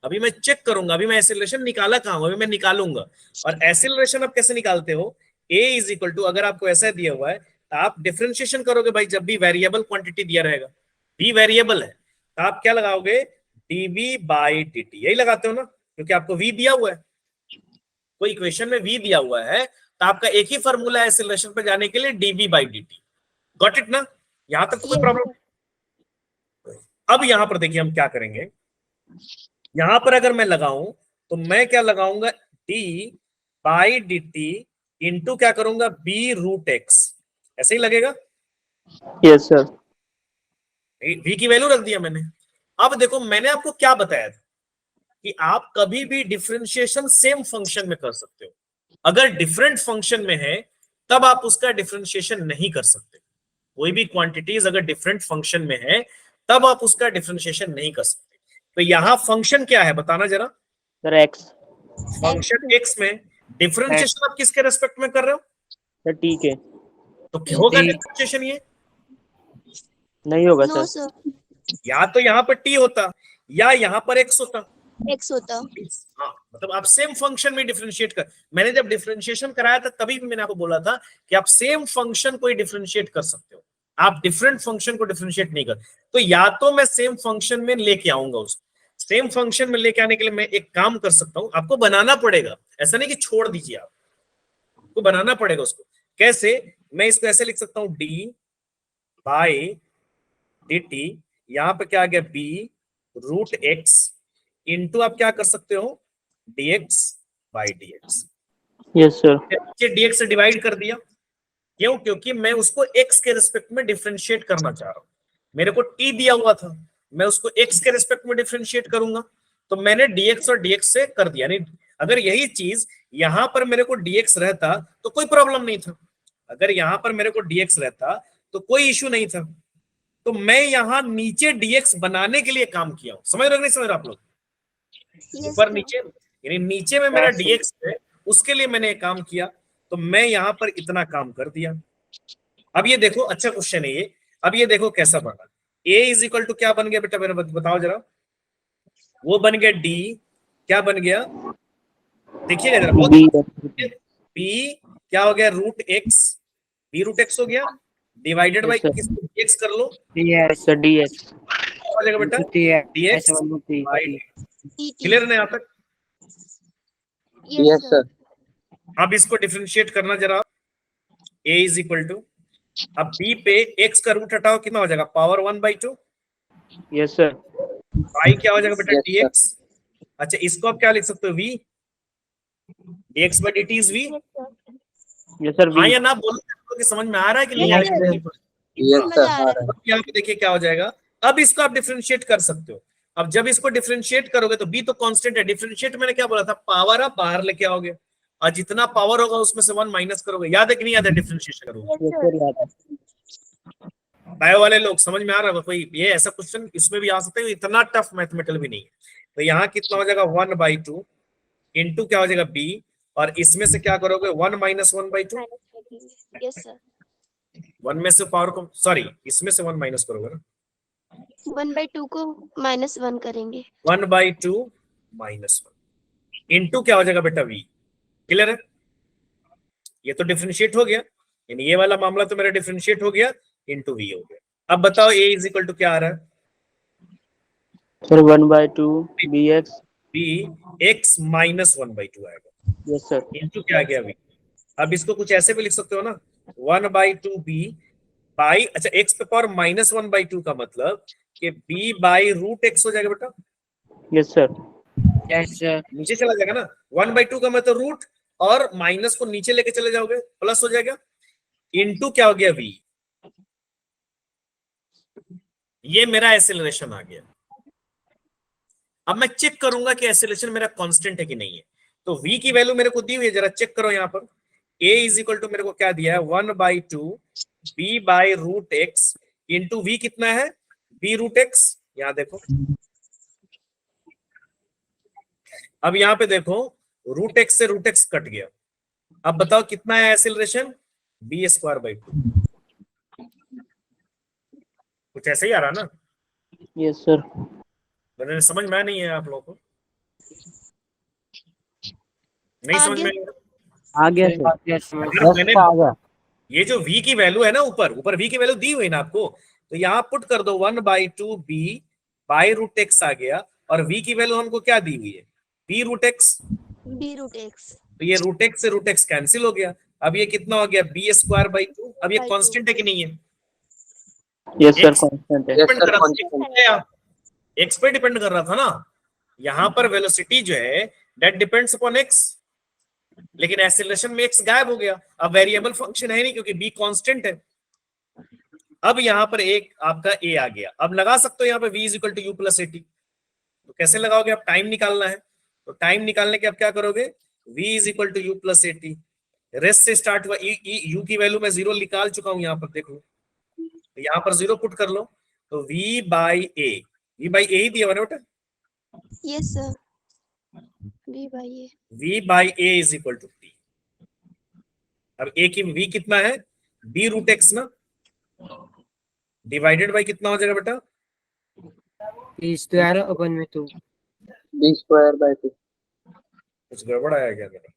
अभी मैं चेक करूंगा, अभी मैं एक्सेलरेशन निकाला कहाँ हूं, अभी मैं निकालूंगा। और एक्सेलरेशन आप कैसे निकालते हो, a इज इक्वल टू, अगर आपको ऐसा दिया हुआ है तो आप डिफरेंशिएशन करोगे भाई, जब भी वेरिएबल क्वांटिटी दिया रहेगा, b वेरिएबल है तो आप क्या लगाओगे, dv बाई dt, यही लगाते हो ना, क्योंकि आपको v दिया हुआ है, कोई इक्वेशन में v दिया हुआ है, तो आपका एक ही फॉर्मूला है एक्सेलरेशन पे जाने के लिए, dv by dt। Got it ना, यहां तक तो कोई प्रॉब्लम। अब यहां पर देखिए हम क्या करेंगे, यहां पर अगर मैं लगाऊं तो मैं क्या लगाऊंगा, d बाई dt इंटू क्या करूंगा, b रूट x, ऐसे ही लगेगा। Yes sir. v की वैल्यू रख दिया मैंने। अब देखो मैंने आपको क्या बताया था कि आप कभी भी डिफरेंशिएशन सेम फंक्शन में कर सकते हो, अगर डिफरेंट फंक्शन में है तब आप उसका डिफरेंशिएशन नहीं कर सकते। कोई भी क्वांटिटीज अगर डिफरेंट फंक्शन में है तब आप उसका डिफरेंशिएशन नहीं कर सकते। तो यहाँ फंक्शन क्या है बताना जरा, सर एक्स। फंक्शन x में डिफरेंशिएशन आप किसके रेस्पेक्ट में कर रहे हो, सर ठीक है। तो होगा डिफरेंशिएशन ये नहीं होगा नो सर। सर। या तो यहाँ पर t होता या यहाँ पर x होता। x होता। हाँ, मतलब आप सेम फंक्शन में डिफरेंशिएट कर, मैंने जब डिफरेंशिएशन कराया था तभी भी मैंने आपको बोला था कि आप सेम फंक्शन को डिफरेंशिएट कर सकते हो, आप डिफरेंट फंक्शन को डिफरेंशिएट नहीं कर। तो या तो मैं सेम फंक्शन में लेके आऊंगा उसको, सेम फंक्शन में लेके आने के लिए मैं एक काम कर सकता हूं, आपको बनाना पड़ेगा, ऐसा नहीं कि छोड़ दीजिए, आपको बनाना पड़ेगा उसको। कैसे, मैं इसको ऐसे लिख सकता हूं, d बाई dt, यहां पे क्या आ गया, b रूट x इंटू आप क्या कर सकते हो, dx by dx। Yes sir. dx से डिवाइड कर दिया, क्यों, क्योंकि मैं उसको x के रिस्पेक्ट में डिफरेंशिएट करना चाह रहा हूं। मेरे को t दिया हुआ था, मैं उसको x के रिस्पेक्ट में डिफरेंशिएट करूंगा, तो मैंने dx और dx से कर दिया। यानी अगर यही चीज यहां पर मेरे को dx रहता तो कोई प्रॉब्लम नहीं था, अगर यहां पर मेरे को dx रहता तो कोई इश्यू नहीं था। तो मैं यहां नीचे dx बनाने के लिए काम किया हूं, समझ रहे हो नहीं समझ रहे आप लोग? ऊपर नीचे, यानी नीचे में मेरा dx है, उसके लिए मैंने काम किया, तो मैं यहां पर इतना काम कर दिया। अब ये देखो, अच्छा क्वेश्चन है ये। अब ये देखो कैसा बना, a इज इक्वल टू क्या बन गया बेटा, मेरे बताओ जरा। वो बन गया d, क्या बन गया देखिएगा जरा, b क्या हो गया root x, b root x हो गया, डिवाइडेड बाई किसको dx कर लो, ds सर dx हो जाएगा बेटा ds dx बाई, क्लियर नहीं आता? यस सर अब इसको डिफरेंशिएट करना जरा, a इज इक्वल टू, अब b पे x का रूट हटाओ, कितना हो जाएगा पावर 1/2, यस सर y क्या हो जाएगा बेटा Yes, sir. dx। अच्छा इसको आप क्या लिख सकते हो, v, dx by dt is v। Yes sir हाँ या ना बोलो कि समझ में आ रहा है कि नहीं आ Yes, रहा है? यस सर अब यहाँ पे देखिए क्या हो जाएगा, अब इसको आप डिफरेंशिएट कर सकते हो। अब जब इसको डिफरेंशिएट करोगे तो b तो कांस्टेंट है, डिफरेंशिएट मैंने क्या बोला था, पावर आप बाहर लेके आओगे और जितना पावर होगा उसमें से 1 माइनस करोगे। याद है कि नहीं याद है डिफरेंशिएशन करोगे? बायो वाले लोग समझ में आ रहा होगा कोई, ये ऐसा क्वेश्चन इसमें भी आ सकता है, इतना टफ मैथमेटिकल भी नहीं है। तो यहाँ कितना हो जाएगा 1/2 इंटू क्या हो जाएगा b, और इसमें से क्या करोगे 1 माइनस 1/2, यस सर, 1 में से पावर को, सॉरी इसमें से 1 माइनस करोगे ना, 1/2 को -1 करेंगे। 1/2 माइनस 1 इंटू क्या हो जाएगा बेटा v। क्लियर है? ये तो डिफरेंशिएट हो गया, यानी ये वाला मामला तो मेरा डिफरेंशिएट हो गया, इंटू v हो गया। अब बताओ a इज इक्वल टू क्या आ रहा है, sir 1/2 bx b x minus 1/2 आएगा, यस सर इंटू क्या आ गया v। अब इसको कुछ ऐसे भी लिख सकते हो ना, 1/2 b बाई, अच्छा x पे पावर माइनस 1/2 का मतलब कि b बाई रूट x हो जाएगा बेटा, यस सर yes sir नीचे चला जाएगा ना, 1/2 का मतलब रूट, और माइनस को नीचे लेके चले जाओगे प्लस हो जाएगा, इंटू क्या हो गया v। ये मेरा एक्सेलरेशन आ गया। अब मैं चेक करूंगा कि एक्सेलरेशन मेरा कांस्टेंट है कि नहीं है। तो v की वैल्यू मेरे को दी हुई है, जरा चेक करो यहाँ पर। a इज इक्वल टू मेरे को क्या दिया है 1/2 b by root x into v कितना है b रूट एक्स, यहाँ देखो। अब यहाँ पे देखो रूट एक्स से रूट एक्स कट गया, अब बताओ कितना है एक्सेलरेशन, b²/2। कुछ ऐसे ही आ रहा ना, यस सर मैंने समझ में नहीं है आप लोगों को, नहीं समझ में आ गया सर yes sir अगर मैंने आ गया ये जो v की वैल्यू है ना, ऊपर v की वैल्यू दी हुई ना आपको, तो यहाँ पुट कर दो 1/2 b बाई रूट एक्स आ गया, और v की वैल्यू हमको क्या दी हुई है b root x, b root x, तो ये रूट एक्स से रूट एक्स कैंसिल हो गया। अब ये कितना हो गया b²/2। अब ये कांस्टेंट है कि नहीं है, यस सर X कांस्टेंट है डिपेंड कर रहा था, एक्स पे डिपेंड कर रहा था ना, यहाँ पर वेलोसिटी जो है दैट डिपेंड्स अपॉन एक्स, लेकिन एक्सेलरेशन में एक्स गायब हो गया, अब वेरिएबल फंक्शन है नहीं क्योंकि b कांस्टेंट है। अब यहाँ पर एक आपका a आ गया, अब लगा सकते हो यहाँ पे v is equal to u plus a t. तो कैसे लगाओगे, अब टाइम निकालना है, तो टाइम निकालने के अब क्या करोगे, v is equal to u plus a t, rest से स्टार्ट हुआ u की वैल्यू मैं 0 निकाल चुका हूं यहाँ पर, देखो तो यहाँ पर 0 पुट कर लो, तो v बाई a ही दिया हुआ ना बेटा, yes sir, v/a, v by a is equal to t। अब a की v कितना है b रूट एक्स ना, डिवाइडेड बाई कितना हो जाएगा बेटा, p²/2 b²/2 कुछ गड़बड़ आया क्या मेरा,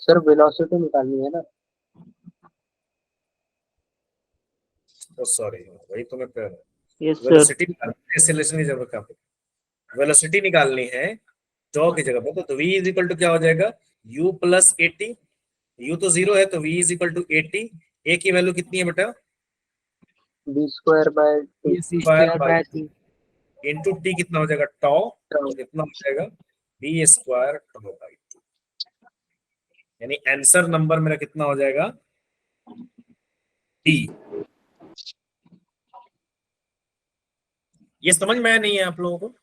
सर वेलोसिटी निकालनी है ना सॉरी वही तो मैं कह रहा हूँ, यस सर वेलोसिटी एक्सेलरेशन की जगह क्या पे, वेलोसिटी निकालनी है टॉ की जगह पे, तो v इज इक्वल टू क्या हो जाएगा u प्लस 80, u तो 0 है तो v is equal to 80, a की वैल्यू कितनी है बेटा b²/2 इंटू t कितना हो जाएगा टॉ, कितना हो जाएगा b² टॉ बाई 2। यानी आंसर नंबर मेरा कितना हो जाएगा, डी। ये समझ में आया नहीं है आप लोगों को?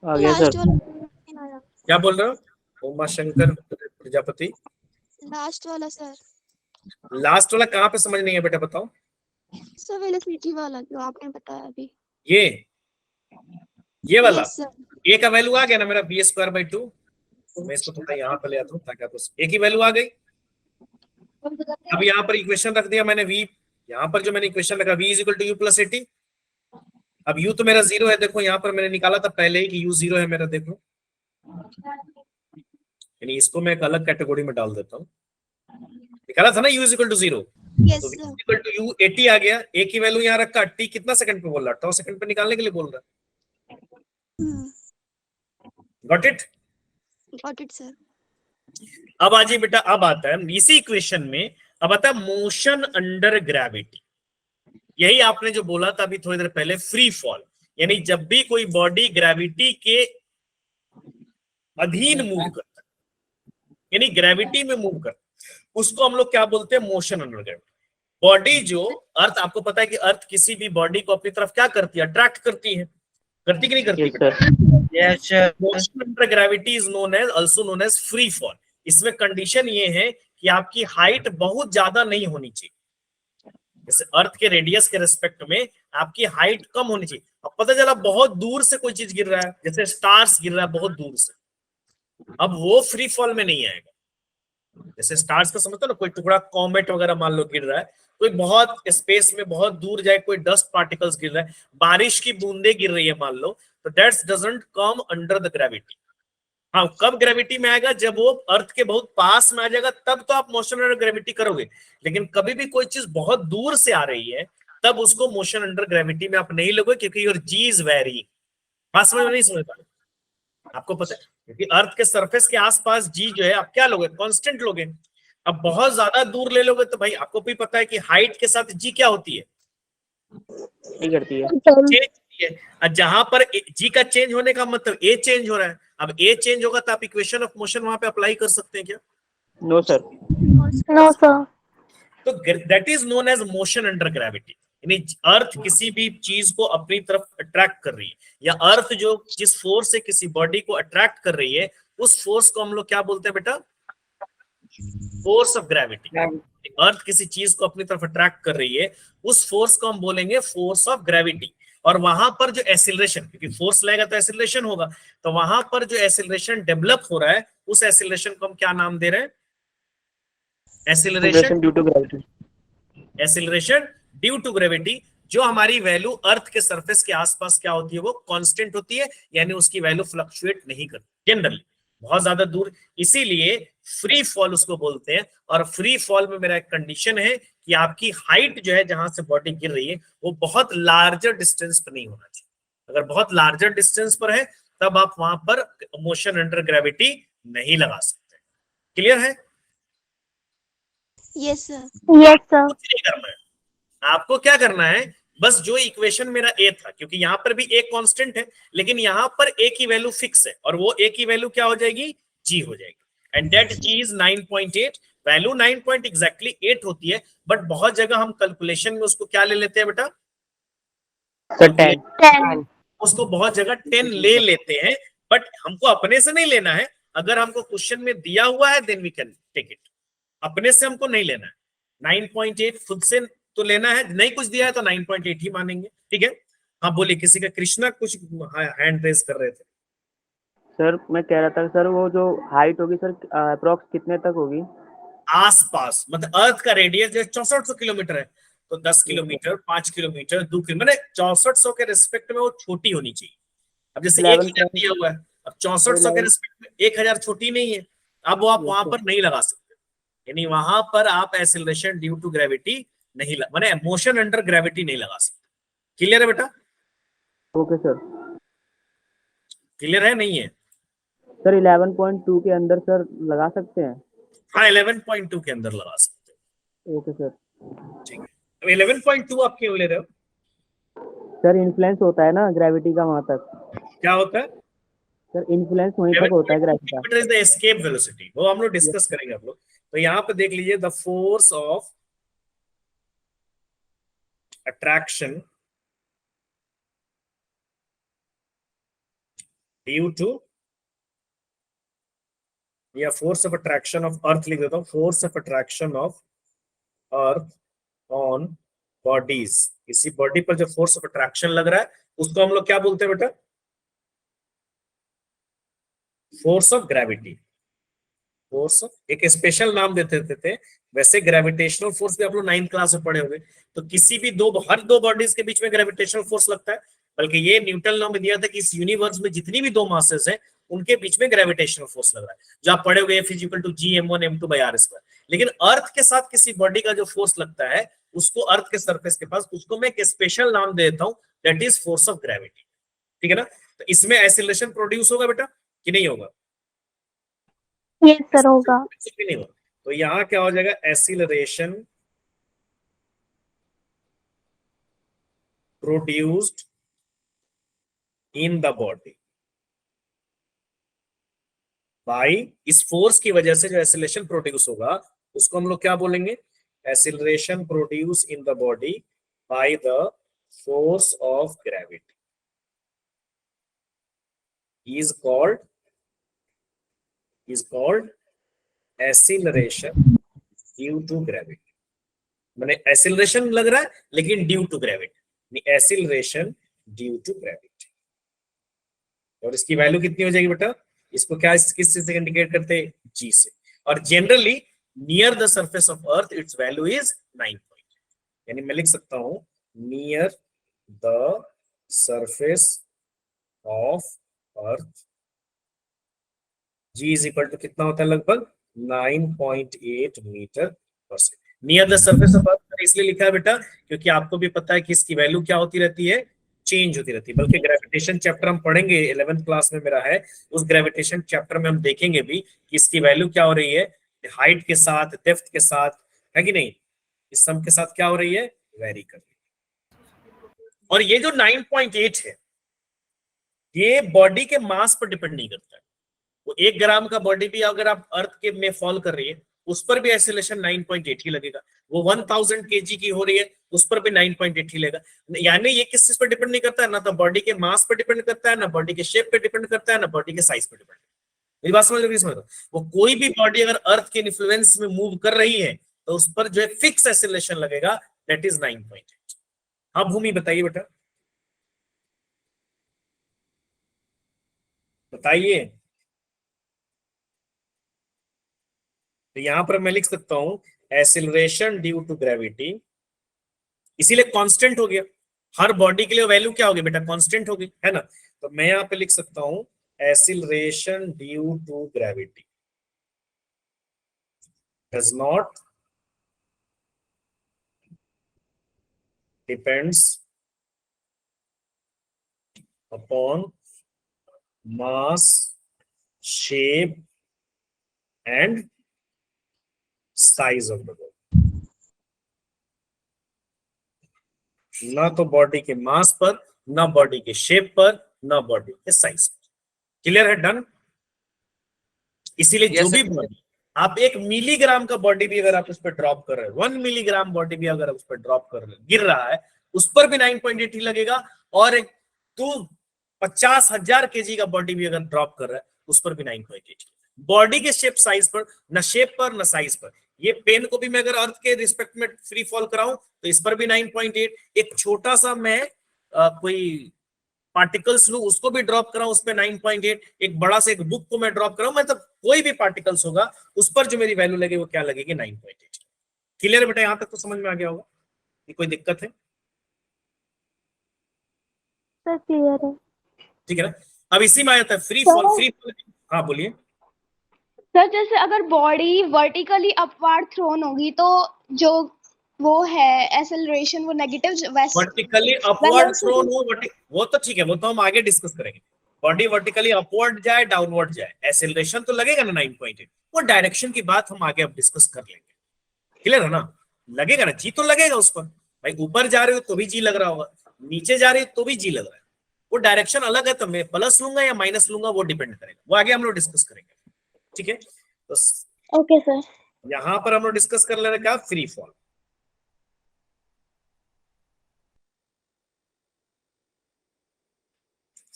आ गया लास्ट सर। वाला नहीं आया। क्या बोल रहे हो उमा शंकर प्रजापति? लास्ट वाला सर, लास्ट वाला कहाँ पे समझ नहीं है बेटा, बताओ। सर वेलोसिटी वाला जो आपने बताया अभी। ये वाला यस सर। ए का वैल्यू आ गया ना मेरा b²/2। मैं इसको थोड़ा यहाँ पे ले आता हूँ ताकि आपको एक ही वैल्यू आ गई। अब यहाँ पर इक्वेशन रख दिया मैंने v, यहाँ पर जो मैंने इक्वेशन रखा v = u + 80। अब u तो मेरा 0 है, देखो यहाँ पर मैंने निकाला था पहले ही कि u 0 है मेरा, देखो। यानी इसको मैं एक अलग कैटेगरी में डाल देता हूँ। निकाला था ना u = 0, यस तो सर। v = u 80 आ गया। a की वैल्यू यहाँ रखा, t कितना सेकंड पे बोल रहा, 18 सेकंड पे निकालने के लिए बोल रहा। Got it? Got it sir. अब आजी बेटा, अब आता है इसी इक्वेशन में, अब आता है मोशन अंडर ग्रेविटी। यही आपने जो बोला था अभी थोड़ी देर पहले, फ्री फॉल। यानी जब भी कोई बॉडी ग्रेविटी के अधीन मूव करता है, यानी ग्रेविटी में मूव करता है, उसको हम लोग क्या बोलते हैं, मोशन अंडर ग्रेविटी। बॉडी जो अर्थ, आपको पता है कि अर्थ किसी भी बॉडी को अपनी तरफ क्या करती है, अट्रैक्ट करती है, करती कि नहीं करती? Yes sir. Yes sir. Motion under gravity is known as, also known as free fall. इसमें कंडीशन ये है कि आपकी हाइट बहुत ज्यादा नहीं होनी चाहिए। जैसे अर्थ के रेडियस के रिस्पेक्ट में आपकी हाइट कम होनी चाहिए। अब पता चला बहुत दूर से कोई चीज गिर रहा है, जैसे स्टार्स गिर रहा है बहुत दूर से, अब वो फ्री फॉल में नहीं आएगा। जैसे स्टार्स का समझते हो ना, कोई टुकड़ा कॉमेट वगैरह मान लो गिर रहा है, कोई बहुत स्पेस में बहुत दूर जाए, कोई डस्ट पार्टिकल्स गिर रहा है, बारिश की बूंदे गिर रही है मान लो, तो that's doesn't come under the gravity. हाँ, कब ग्रेविटी में आएगा, जब वो अर्थ के बहुत पास में आ जाएगा, तब तो आप मोशन अंडर ग्रेविटी करोगे। लेकिन कभी भी कोई चीज बहुत दूर से आ रही है, तब उसको मोशन अंडर ग्रेविटी में आप नहीं लोगे, क्योंकि योर जी इज वेरी। बात समझ में नहीं समझ पा रहे? आपको पता है, क्योंकि अर्थ के सरफेस के आसपास जी जो है आप क्या लोगे, कांस्टेंट लोगे। अब बहुत ज्यादा दूर ले लोगे तो भाई आपको भी पता है कि हाइट के साथ जी क्या होती है, नहीं करती है। चेंज होती है। और जहां पर जी का चेंज होने का मतलब ए चेंज हो रहा है। अब ए चेंज होगा तो आप इक्वेशन ऑफ मोशन वहां पे अप्लाई कर सकते हैं क्या? No sir. No sir. तो that is known as motion under gravity. यानी अर्थ किसी भी चीज को अपनी तरफ अट्रैक्ट कर रही है, या अर्थ जो जिस फोर्स से किसी बॉडी को अट्रैक्ट कर रही है, उस फोर्स को हम लोग क्या बोलते हैं बेटा, फोर्स ऑफ ग्रेविटी। अर्थ किसी चीज को अपनी तरफ अट्रैक्ट कर रही है, उस फोर्स को हम बोलेंगे फोर्स ऑफ ग्रेविटी। और वहां पर जो एक्सीलरेशन, क्योंकि फोर्स लगेगा तो एक्सीलरेशन होगा, तो वहां पर जो एक्सीलरेशन डेवलप हो रहा है, उस एक्सीलरेशन को हम क्या नाम दे रहे हैं, acceleration due to gravity. Acceleration due to gravity. जो हमारी वैल्यू अर्थ के सरफेस के आसपास क्या होती है, वो कांस्टेंट होती है, यानी उसकी वैल्यू फ्लक्चुएट नहीं करती जनरली, बहुत ज्यादा दूर। इसीलिए फ्री फॉल उसको बोलते हैं। और फ्री फॉल में मेरा एक कंडीशन है कि आपकी हाइट जो है, जहां से बॉडी गिर रही है, वो बहुत लार्जर डिस्टेंस पर नहीं होना चाहिए। अगर बहुत लार्जर डिस्टेंस पर है, तब आप वहां पर मोशन अंडर ग्रेविटी नहीं लगा सकते। क्लियर है? Yes sir. Yes sir. कुछ नहीं करना है आपको, क्या करना है, बस जो इक्वेशन मेरा ए था, क्योंकि यहां पर भी ए कांस्टेंट है, लेकिन यहां पर ए की वैल्यू फिक्स है, और वो ए की वैल्यू क्या हो जाएगी, जी हो जाएगी। And that g is 9.8। Value 9 exactly 8 होती है, बट बहुत जगह हम कैलकुलेशन में उसको क्या ले लेते हैं बेटा, सर 10। 10। उसको बहुत जगह 10 ले लेते हैं, बट हमको अपने से नहीं लेना है। अगर हमको क्वेश्चन में दिया हुआ है, then we can take it. अपने से हमको नहीं लेना है, 9.8 खुद से तो लेना है, नहीं कुछ दिया है तो 9.8 ही मानेंगे। ठीक है? हाँ बोलिए, किसी का, कृष्णा कुछ हैंड रेज कर रहे थे। सर मैं कह रहा था सर, वो जो हाइट होगी सर अप्रोक्स कितने तक होगी? आसपास, मतलब अर्थ का रेडियस जो 6400 किलोमीटर है, तो 10 किलोमीटर, 5 किलोमीटर, 2 किलोमीटर, मतलब 6400 के रिस्पेक्ट में वो छोटी होनी चाहिए। अब जैसे 1000 दिया हुआ है, अब 6400 के रिस्पेक्ट में 1000 छोटी नहीं है, अब वो आप वहां पर नहीं लगा सकते। यानी वहां पर आप एक्सीलरेशन ड्यू टू ग्रेविटी नहीं, माने मोशन अंडर ग्रेविटी नहीं लगा सकते। क्लियर है बेटा? Okay sir. क्लियर है नहीं है? सर 11.2 के अंदर सर लगा सकते हैं? हाँ, 11.2 के अंदर लगा सकते हैं। Okay sir. ठीक है, अब 11.2 आप क्यों ले रहे हो? सर इन्फ्लुएंस होता है ना ग्रेविटी का वहां तक। क्या होता है? सर इन्फ्लुएंस वहीं तक होता है ग्रेविटी का। इज द एस्केप वेलोसिटी, वो हम लोग डिस्कस करेंगे आप लोग। तो यहाँ पे देख लीजिए, the force of attraction due to, या force of attraction of earth लिख देता हूं, force of attraction of earth on bodies. किसी बॉडी पर जो फोर्स ऑफ अट्रैक्शन लग रहा है उसको हम लोग क्या बोलते हैं बेटा? Force of gravity. Force of, एक स्पेशल नाम देते थे। वैसे ग्रेविटेशनल फोर्स भी आप लोग 9th क्लास में पढ़े होंगे। तो किसी भी हर दो बॉडीज के बीच में ग्रेविटेशनल फोर्स लगता है, बल्कि ये न्यूटन लॉ में दिया था कि इस यूनिवर्स में जितनी भी दो मासेस हैं उनके बीच में ग्रेविटेशनल फोर्स लग रहा है, जो आप पढ़े होंगे F=G(m1m2/r²). लेकिन अर्थ के साथ किसी बॉडी का जो फोर्स लगता है उसको, अर्थ के सरफेस के पास, उसको मैं एक स्पेशल नाम देता हूं, that is force of gravity. ठीक है ना? तो इसमें एक्सीलरेशन प्रोड्यूस होगा बेटा कि नहीं होगा? यस सर होगा। नहीं होगा। तो यहाँ क्या हो जाएगा? Acceleration produced in the body by, इस फोर्स की वजह से जो एक्सीलरेशन प्रोड्यूस होगा उसको हम लोग क्या बोलेंगे? Acceleration produce in the body by the force of gravity is called acceleration due to gravity। मैंने एक्सीलरेशन लग रहा है लेकिन due to gravity, acceleration due to gravity. और इसकी वैल्यू कितनी हो जाएगी बेटा? इसको क्या, किस चीज से इंडिकेट करते हैं? जी से। और generally near the surface of earth its value is 9 point, यानी मैं लिख सकता हूं near the surface of earth G is equal to कितना होता है? लगभग 9.8 metre per second. Near the surface of earth इसलिए लिखा है बेटा क्योंकि आपको भी पता है कि इसकी वैल्यू क्या होती रहती है? चेंज होती रहती है। बल्कि ग्रेविटेशन चैप्टर हम पढ़ेंगे, 11th क्लास में मेरा है, उस ग्रेविटेशन चैप्टर में हम देखेंगे भी कि इसकी वैल्यू क्या हो रही है, हाइट के साथ, डेप्थ के साथ, है कि नहीं? इस सम के साथ क्या हो रही है? वेरी कर रही है। और ये जो 9.8 है ये बॉडी के मास पर डिपेंड नहीं करता है। वो 1 ग्राम का बॉडी भी अगर आप अर्थ के में फॉल कर रही है उस पर भी एक्सीलरेशन 9.8 ही लगेगा। वो 1000 kg की हो रही है उस पर भी 9.8 ही लगेगा। यानी ये किस चीज पर डिपेंड नहीं करता है? ना तो बॉडी के मास पर डिपेंड करता है, ना बॉडी के शेप पे डिपेंड करता है, ना बॉडी के साइज पर डिपेंड करता है। मेरी बात समझ रही है? वो कोई भी बॉडी अगर अर्थ के इन्फ्लुएंस में मूव कर रही है तो उस पर जो है फिक्स एक्सीलरेशन लगेगा, दैट इज 9.8। हाँ भूमि बताइए बेटा, बताइए। तो यहां पर मैं लिख सकता हूं एक्सीलरेशन ड्यू टू ग्रेविटी, इसीलिए कांस्टेंट हो गया। हर बॉडी के लिए वैल्यू क्या होगी बेटा? कांस्टेंट होगी, है ना? तो मैं यहां पे लिख सकता हूं acceleration due to gravity does not depends upon mass, shape and size of the body. ना तो बॉडी के मास पर, ना बॉडी के शेप पर, ना बॉडी के साइज पर। क्लियर है? डन। इसीलिए जो भी बॉडी आप 1 मिलीग्राम का बॉडी भी अगर आप उस पर ड्रॉप कर रहे हैं, 1 मिलीग्राम बॉडी भी अगर उस पर ड्रॉप कर रहे हैं, गिर रहा है, उस पर भी 9.8 ही लगेगा। और एक 50,000 kg का बॉडी भी अगर ड्रॉप कर रहा है उस पर भी 9.8। बॉडी के शेप साइज पर, न शेप पर न साइज पर। ये पेन को भी मैं अगर अर्थ के रिस्पेक्ट में फ्री फॉल कराऊं तो इस पर भी 9.8। एक छोटा सा मैं कोई पार्टिकल्स लूं उसको भी ड्रॉप कराऊं उस पर 9.8। एक बड़ा सा एक बुक को मैं ड्रॉप कराऊं, मतलब कोई भी पार्टिकल्स होगा उस पर जो मेरी वैल्यू लगेगी वो क्या लगेगी? 9.8। क्लियर है बेटा? यहां तक तो समझ में आ गया होगा? ये कोई दिक्कत है? सर क्लियर है। ठीक है ना? अब इसी में आता है फ्री फॉल। हाँ बोलिए सर जैसे अगर बॉडी वर्टिकली अपवर्ड थ्रोन होगी तो जो वो है एक्सेलरेशन वो नेगेटिव, वैसे वर्टिकली अपवर्ड थ्रोन हो, वो तो ठीक है, वो तो हम आगे डिस्कस करेंगे। बॉडी वर्टिकली अपवर्ड जाए, डाउनवर्ड जाए, एक्सेलरेशन तो लगेगा ना 9.8। वो डायरेक्शन की बात हम आगे अब डिस्कस कर लेंगे। क्लियर है ना? लगेगा ना, जी तो लगेगा उस पर। भाई ऊपर जा रहे हो तो भी जी लग रहा होगा, नीचे जा रहे हो तो भी जी लग रहा है। वो डायरेक्शन अलग है तो मैं प्लस लूंगा या माइनस लूंगा, वो डिपेंड करेगा, वो आगे हम लोग डिस्कस करेंगे। ठीक है, तो ओके सर। यहां पर हम लोग डिस्कस कर ले रहे क्या, फ्री फॉल।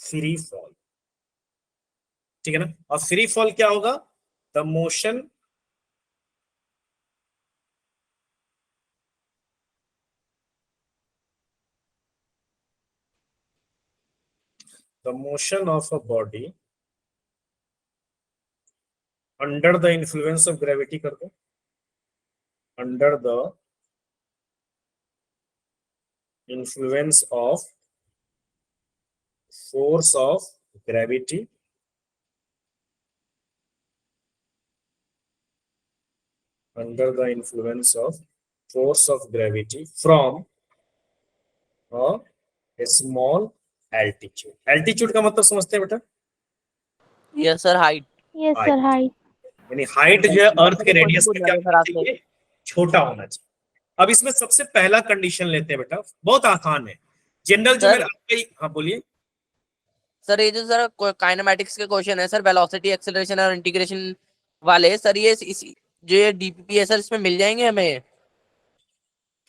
फ्री फॉल, ठीक है ना। और फ्री फॉल क्या होगा, the motion of a body under the influence of gravity कर दो, under the influence of force of gravity under the influence of force of gravity from a small altitude। altitude का मतलब समझते हैं बेटा? Yes sir, height. Yes sir, height. यानी हाइट जो है अर्थ के रेडियस से क्या होना चाहिए, छोटा होना चाहिए। अब इसमें सबसे पहला कंडीशन लेते हैं बेटा, बहुत आसान है, जनरल जो मेरा। हाँ बोलिए सर। ये जो सर काइनेमैटिक्स के क्वेश्चन है सर, वेलोसिटी, एक्सेलरेशन और इंटीग्रेशन वाले सर, ये जो ये डीपीपी है सर, इसमें मिल जाएंगे हमें?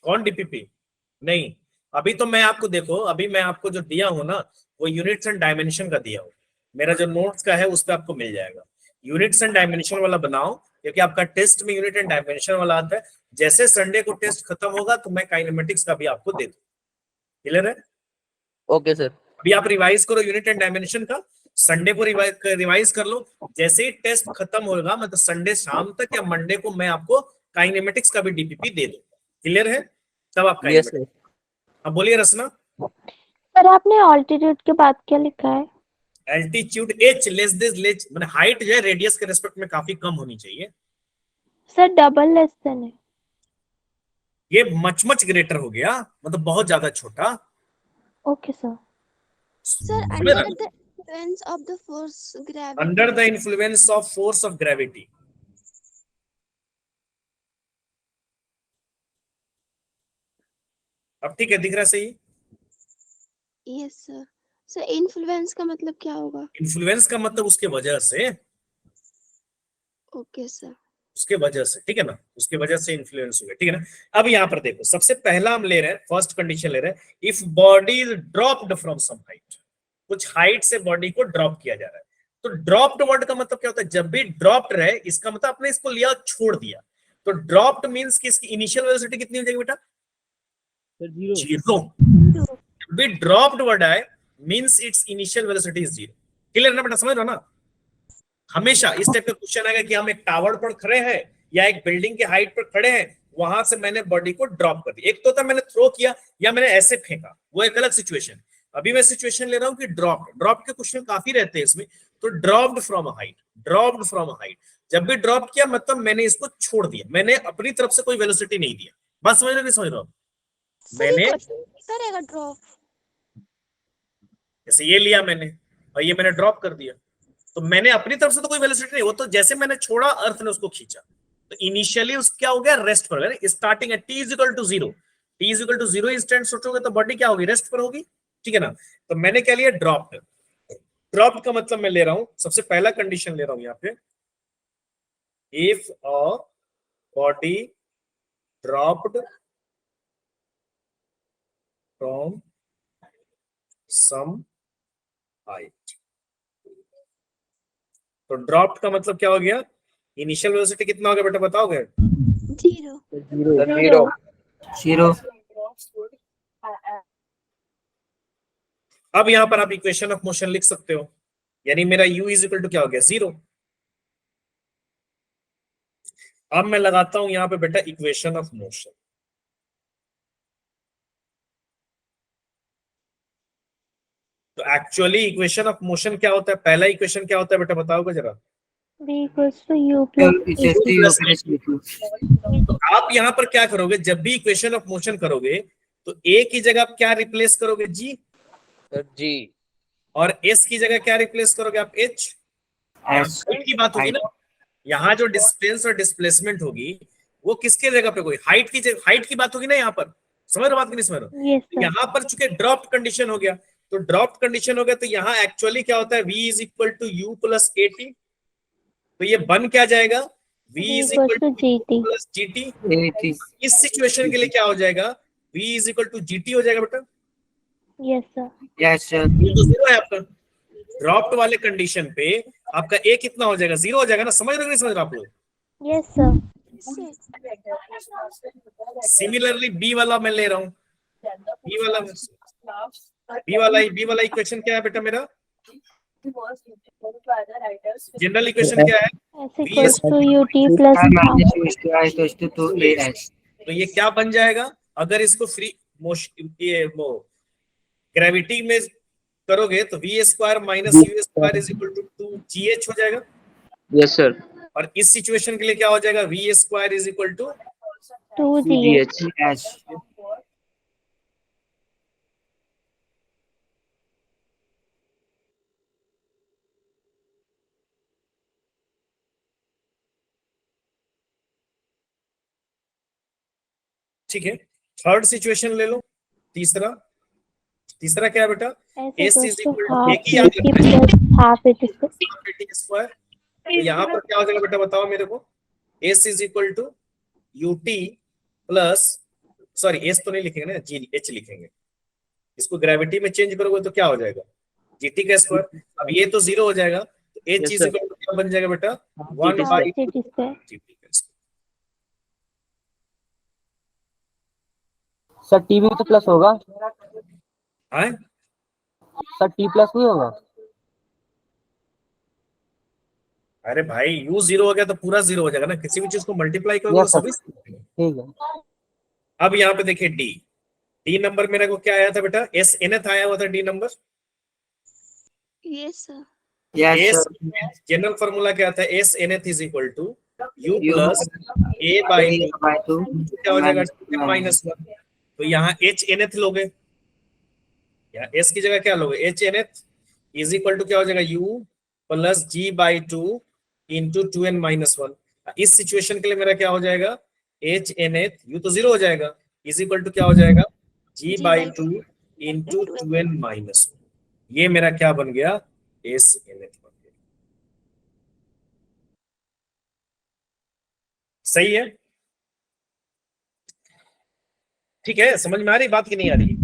कौन डीपीपी? नहीं, अभी तो मैं आपको देखो, अभी मैं आपको जो दिया हूं ना वो यूनिट्स एंड डायमेंशन का दिया हूं, मेरा जो नोट्स का है उस पर आपको मिल जाएगा। यूनिट्स एंड डायमेंशन वाला बनाओ, क्योंकि आपका टेस्ट में यूनिट एंड डायमेंशन वाला आता है। जैसे संडे को टेस्ट खत्म होगा तो मैं काइनेमेटिक्स का भी आपको दे दूं। क्लियर है? Okay sir. अभी आप रिवाइज करो यूनिट एंड डायमेंशन का, संडे को रिवाइज कर लो। जैसे ही टेस्ट खत्म होगा मतलब संडे शाम तक या मंडे को मैं आपको काइनेमेटिक्स का भी डीपीपी दे दूंगा। क्लियर है? तब आप अब बोलिए रसना। सर आपने ऑल्टीट्यूड के बाद क्या लिखा है? Altitude h less this less, माने हाइट जो है रेडियस के रिस्पेक्ट में काफी कम होनी चाहिए। सर डबल लेस देन है। ये मच ग्रेटर हो गया, मतलब बहुत ज्यादा छोटा। Okay sir. Sir, under the influence of the force gravity. Under the influence of force of gravity. अब ठीक है, दिख रहा सही? Yes sir. सर इन्फ्लुएंस का मतलब क्या होगा? इन्फ्लुएंस का मतलब उसके वजह से। Okay sir. उसके वजह से, ठीक है ना, उसके वजह से इन्फ्लुएंस हो गया, ठीक है ना। अब यहाँ पर देखो, सबसे पहला हम ले रहे हैं, फर्स्ट कंडीशन ले रहे हैं, if body is dropped from some height, कुछ हाइट से बॉडी को ड्रॉप किया जा रहा है। तो ड्रॉप्ड वर्ड का मतलब क्या होता है, जब भी ड्रॉप्ड रहे इसका मतलब आपने इसको लिया और छोड़ दिया। तो ड्रॉप्ड मींस कि इसकी इनिशियल वेलोसिटी कितनी हो जाएगी बेटा? जीरो। जब भी ड्रॉप्ड वर्ड आए means it's initial velocity is zero. Clear ना बेटा, समझ रहे हो ना? हमेशा इस टाइप का क्वेश्चन आएगा कि हम एक टावर पर खड़े हैं या एक बिल्डिंग के हाइट पर खड़े हैं, वहां से मैंने बॉडी को ड्रॉप कर दिया। एक तो था मैंने थ्रो किया या मैंने ऐसे फेंका, वो एक अलग सिचुएशन। अभी मैं सिचुएशन ले रहा हूं कि ड्रॉप के क्वेश्चन काफी रहते हैं इसमें। तो ड्रॉप्ड फ्रॉम अ हाइट, जब भी ड्रॉप किया मतलब मैंने इसको छोड़ दिया, मैंने अपनी तरफ से कोई वेलोसिटी नहीं दिया। बात समझ रहे नहीं समझ रहे हो? मैंने करेगा ड्रॉप, जैसे ये लिया मैंने और ये मैंने ड्रॉप कर दिया, तो मैंने अपनी तरफ से तो कोई वेलोसिटी नहीं, वो तो जैसे मैंने छोड़ा अर्थ ने उसको खींचा। तो इनिशियली उस क्या हो गया, रेस्ट पर गया। Starting at t = 0, t = 0 instant सोचोगे तो बॉडी क्या होगी, रेस्ट पर होगी, ठीक है ना। तो मैंने क्या लिया, ड्रॉप्ड का मतलब मैं ले रहा हूं, सबसे पहला कंडीशन ले रहा हूं यहाँ पे, if a body dropped from some height. तो ड्रॉप्ड का मतलब क्या हो गया, इनिशियल वेलोसिटी कितना हो गया बेटा, बताओगे? जीरो। अब यहां पर आप इक्वेशन ऑफ मोशन लिख सकते हो, यानी मेरा u = क्या हो गया, 0। अब मैं लगाता हूं यहां पे बेटा इक्वेशन ऑफ मोशन। तो एक्चुअली इक्वेशन ऑफ मोशन क्या होता है, पहला इक्वेशन क्या होता है बेटा, बताओगे जरा? v = u + तो आप यहाँ पर क्या करोगे, जब भी इक्वेशन ऑफ मोशन करोगे तो a की जगह आप क्या रिप्लेस करोगे, g, और s की जगह क्या रिप्लेस करोगे आप, h। की बात होगी ना, यहाँ जो डिस्टेंस और डिस्प्लेसमेंट होगी वो किसके जगह पे, कोई हाइट की बात होगी ना यहाँ पर। समझ रहे हो बात की नहीं समझ रहे हो? यहाँ पर चूंकि ड्रॉप कंडीशन हो गया तो ड्रॉप कंडीशन हो गया, तो यहाँ एक्चुअली क्या होता है, v is equal to u plus के टी, तो ये बन क्या जाएगा, v V इज equals equal to to GT. Plus g t. इस सिचुएशन के लिए क्या हो जाएगा, v is equal to g t हो जाएगा बेटा। Yes, sir. Yes sir. ये तो जीरो है आपका, ड्रॉप्ड वाले कंडीशन पे आपका a कितना हो जाएगा, जीरो हो जाएगा ना, समझ रहे हो नहीं समझ रहे आप लोग। Yes, sir. Sir similarly b वाला मैं ले रहा हूँ, बी वाला इक्वेशन क्या है बेटा मेरा, जनरल इक्वेशन क्या है, S equals to UT plus half. तो ये क्या बन जाएगा, अगर इसको फ्री मोशन ये वो ग्रेविटी में करोगे तो v square minus u square is equal to 2gh हो जाएगा। Yes sir. और इस सिचुएशन के लिए क्या हो जाएगा, v square is equal to 2GH. ठीक है। थर्ड सिचुएशन ले लो, तीसरा क्या है बेटा, S s equals is to equal to half एक ही याद AT रखना plus half AT square. है स्क्वायर, तो यहाँ पर क्या हो जाएगा बेटा बताओ मेरे को, s is equal to ut plus, sorry s तो नहीं लिखेंगे ना, जी h लिखेंगे, इसको ग्रेविटी में चेंज करोगे तो क्या हो जाएगा, gt का स्क्वायर। अब ये तो जीरो हो जाएगा, तो h Yes, is sir. Equal to क्या बन जाएगा बेटा, Half 1 by AT square. gt का स्क्वायर। सर टी भी तो प्लस होगा हाँ सर, टी प्लस नहीं होगा। अरे भाई u जीरो हो गया तो पूरा जीरो हो जाएगा ना, किसी भी चीज को मल्टीप्लाई करोगे तो Yes, sir. सभी zero हो जाएगा। ठीक है। अब यहाँ पे देखिए डी नंबर मेरे को क्या आया था बेटा, एस nth आया हुआ था d number. Yes sir s general formula क्या था, s nth is equal to u plus a by two, क्या हो जाएगा माइनस वन। तो यहाँ एच nth लोगे, यहाँ एस की जगह क्या लोगे, H nth is equal to क्या हो जाएगा, U plus G by two into 2n minus one. इस सिचुएशन के लिए मेरा क्या हो जाएगा, एच nth, यू तो जीरो हो जाएगा, इज इक्वल टू क्या हो जाएगा, G G by by two into 2n. 2n minus one. ये मेरा क्या बन गया, एस nth बन गया। सही है, ठीक है, समझ में आ रही बात की नहीं आ रही।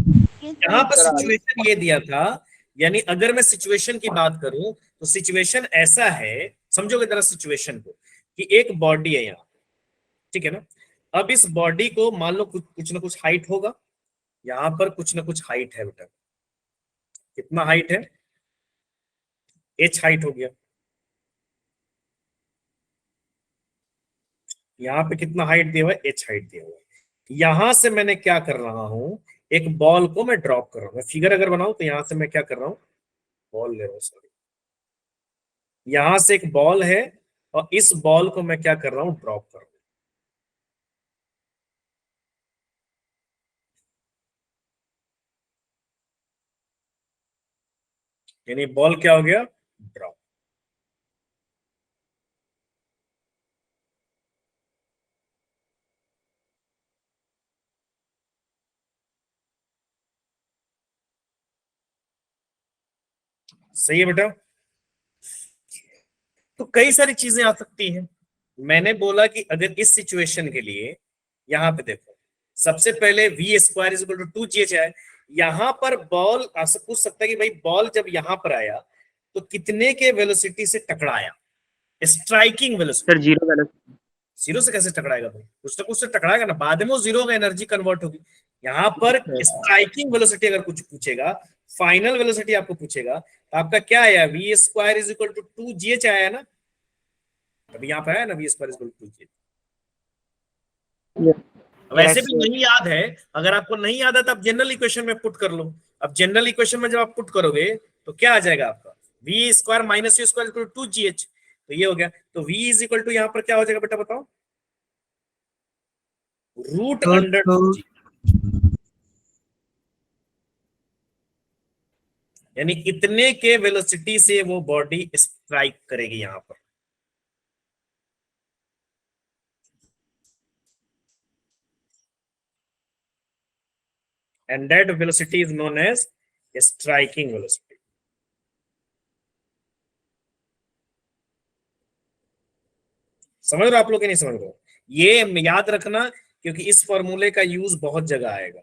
यहाँ पर सिचुएशन ये दिया था, यानी अगर मैं सिचुएशन की बात करूं तो सिचुएशन ऐसा है, समझोगे जरा सिचुएशन को, कि एक बॉडी है यहाँ, ठीक है ना। अब इस बॉडी को मान लो कुछ ना कुछ हाइट होगा, यहाँ पर कुछ ना कुछ हाइट है बेटा, कितना हाइट है, h हाइट हो गया, यहाँ पे कितना हाइट दिया हुआ है, h हाइट दिया हुआ है। यहां से मैंने क्या कर रहा हूं, एक बॉल को मैं ड्रॉप कर रहा हूं, फिगर अगर बनाऊं तो यहां से मैं क्या कर रहा हूं, बॉल ले रहा हूं, सॉरी, यहां से एक बॉल है और इस बॉल को मैं क्या कर रहा हूं, ड्रॉप कर रहा हूं। यानी बॉल क्या हो गया, ड्रॉप। सही है बेटा। तो कई सारी चीजें आ सकती हैं। मैंने बोला कि अगर इस सिचुएशन के लिए यहां पे देखो, सबसे पहले v square is equal to 2gh है, यहां पर बॉल आपसे पूछ सकता है कि भाई बॉल जब यहां पर आया तो कितने के वेलोसिटी से टकराया, striking velocity. Sir zero velocity. Zero से कैसे टकराएगा भाई, कुछ ना कुछ से टकराएगा ना, बाद में वो जीरो में एनर्जी कन्वर्ट होगी। यहाँ पर स्ट्राइकिंग वेलोसिटी अगर कुछ पूछेगा, फाइनल वेलोसिटी आपको पूछेगा, तो आपका क्या आया, v square is equal to 2gh आया ना, अभी यहाँ पे आया ना v square is equal to 2gh। वैसे भी नहीं याद है, अगर आपको नहीं याद है तो आप जनरल इक्वेशन में पुट कर लो। अब जनरल इक्वेशन में जब आप पुट करोगे तो क्या आ जाएगा आपका, v square minus u square equal to 2gh, तो ये हो गया। तो v इज इक्वल टू यहाँ पर क्या हो जाएगा बेटा बताओ, रूट अंडर 2g, यानी इतने के वेलोसिटी से वो बॉडी स्ट्राइक करेगी यहां पर। And that velocity is known as striking velocity. समझ रहे हो आप लोग कि नहीं समझ रहे हो? ये याद रखना, क्योंकि इस फॉर्मूले का यूज बहुत जगह आएगा।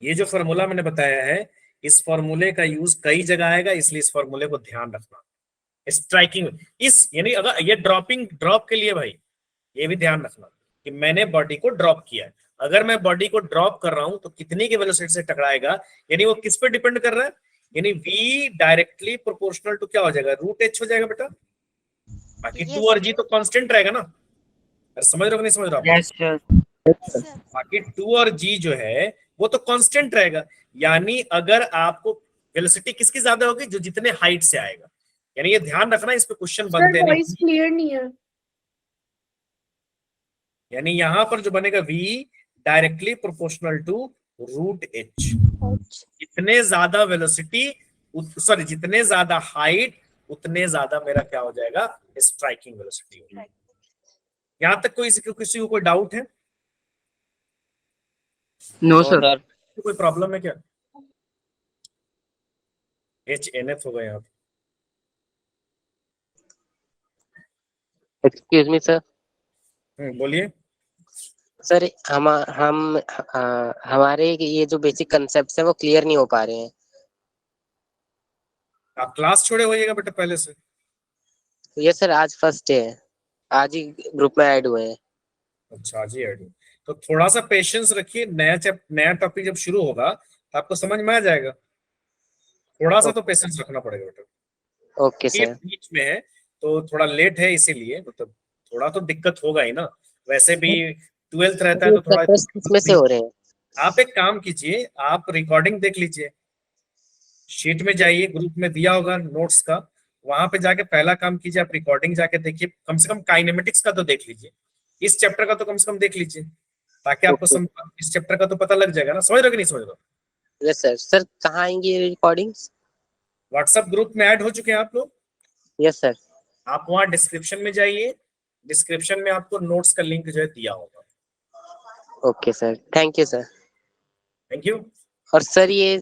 ये जो फॉर्मूला मैंने बताया है, इस फॉर्मूले का यूज कई जगह आएगा, इसलिए इस फॉर्मूले को ध्यान रखना। स्ट्राइकिंग, इस यानी अगर ये ड्रॉप के लिए भाई ये भी ध्यान रखना कि मैंने बॉडी को ड्रॉप किया है। अगर मैं बॉडी को ड्रॉप कर रहा हूं तो कितनी की वेलोसिटी से टकराएगा, यानी वो किस पे डिपेंड कर रहा है, यानी v डायरेक्टली प्रोपोर्शनल टू क्या हो जाएगा, √h हो जाएगा बेटा। बाकी 2 और g तो कांस्टेंट रहेगा ना। समझ रहे हो कि नहीं समझ रहे हो? Yes sir. सर बाकी 2 और g जो है वो तो कांस्टेंट रहेगा। यानी अगर आपको वेलोसिटी किसकी ज्यादा होगी, जो जितने हाइट से आएगा। यानी ये ध्यान रखना, इस पे क्वेश्चन बनते नहीं। क्लियर नहीं है। यानी यहां पर जो बनेगा v directly proportional to √h। जितने ज्यादा वेलोसिटी, सॉरी जितने ज्यादा हाइट, उतने ज्यादा मेरा क्या हो जाएगा, स्ट्राइकिंग वेलोसिटी हो जाएगी। यहां तक किसी को कोई डाउट है? No sir. कोई प्रॉब्लम है क्या? HNF होगा यहाँ पे। Excuse me sir. बोलिए। सर हमारे ये जो बेसिक कंसेप्ट है वो क्लियर नहीं हो पा रहे हैं। आप क्लास छोड़े होइएगा बेटा पहले से। ये सर आज फर्स्ट डे है, आज ही ग्रुप में ऐड हुए हैं। अच्छा जी ऐड, तो थोड़ा सा पेशेंस रखिए। नया टॉपिक जब शुरू होगा तो आपको समझ में आ जाएगा। थोड़ा सा तो पेशेंस रखना पड़ेगा बेटा। ओके ये सर। बीच में है तो थोड़ा लेट है, इसीलिए मतलब थोड़ा तो दिक्कत होगा ही ना। वैसे भी 12th रहता है तो थोड़ा। किसमें से हो रहे हैं? आप एक काम कीजिए, आप रिकॉर्डिंग देख लीजिए, शीट में जाइए, ग्रुप में दिया होगा नोट्स का, वहां पे जाके पहला काम कीजिए, आप रिकॉर्डिंग जाके देखिए। कम से कम काइनेमेटिक्स का तो देख लीजिए, इस चैप्टर का तो कम से कम देख लीजिए, ताकि आपको इस चैप्टर का तो पता लग जाएगा ना। समझ रहे हो कि नहीं समझ रहे हो? Yes sir. सर कहाँ आएंगी ये रिकॉर्डिंग्स? व्हाट्सएप ग्रुप में ऐड हो चुके हैं आप लोग? Yes sir. आप वहां डिस्क्रिप्शन में जाइए, डिस्क्रिप्शन में आपको नोट्स का लिंक जो है दिया होगा। Okay sir, thank you sir. Thank you. और सर ये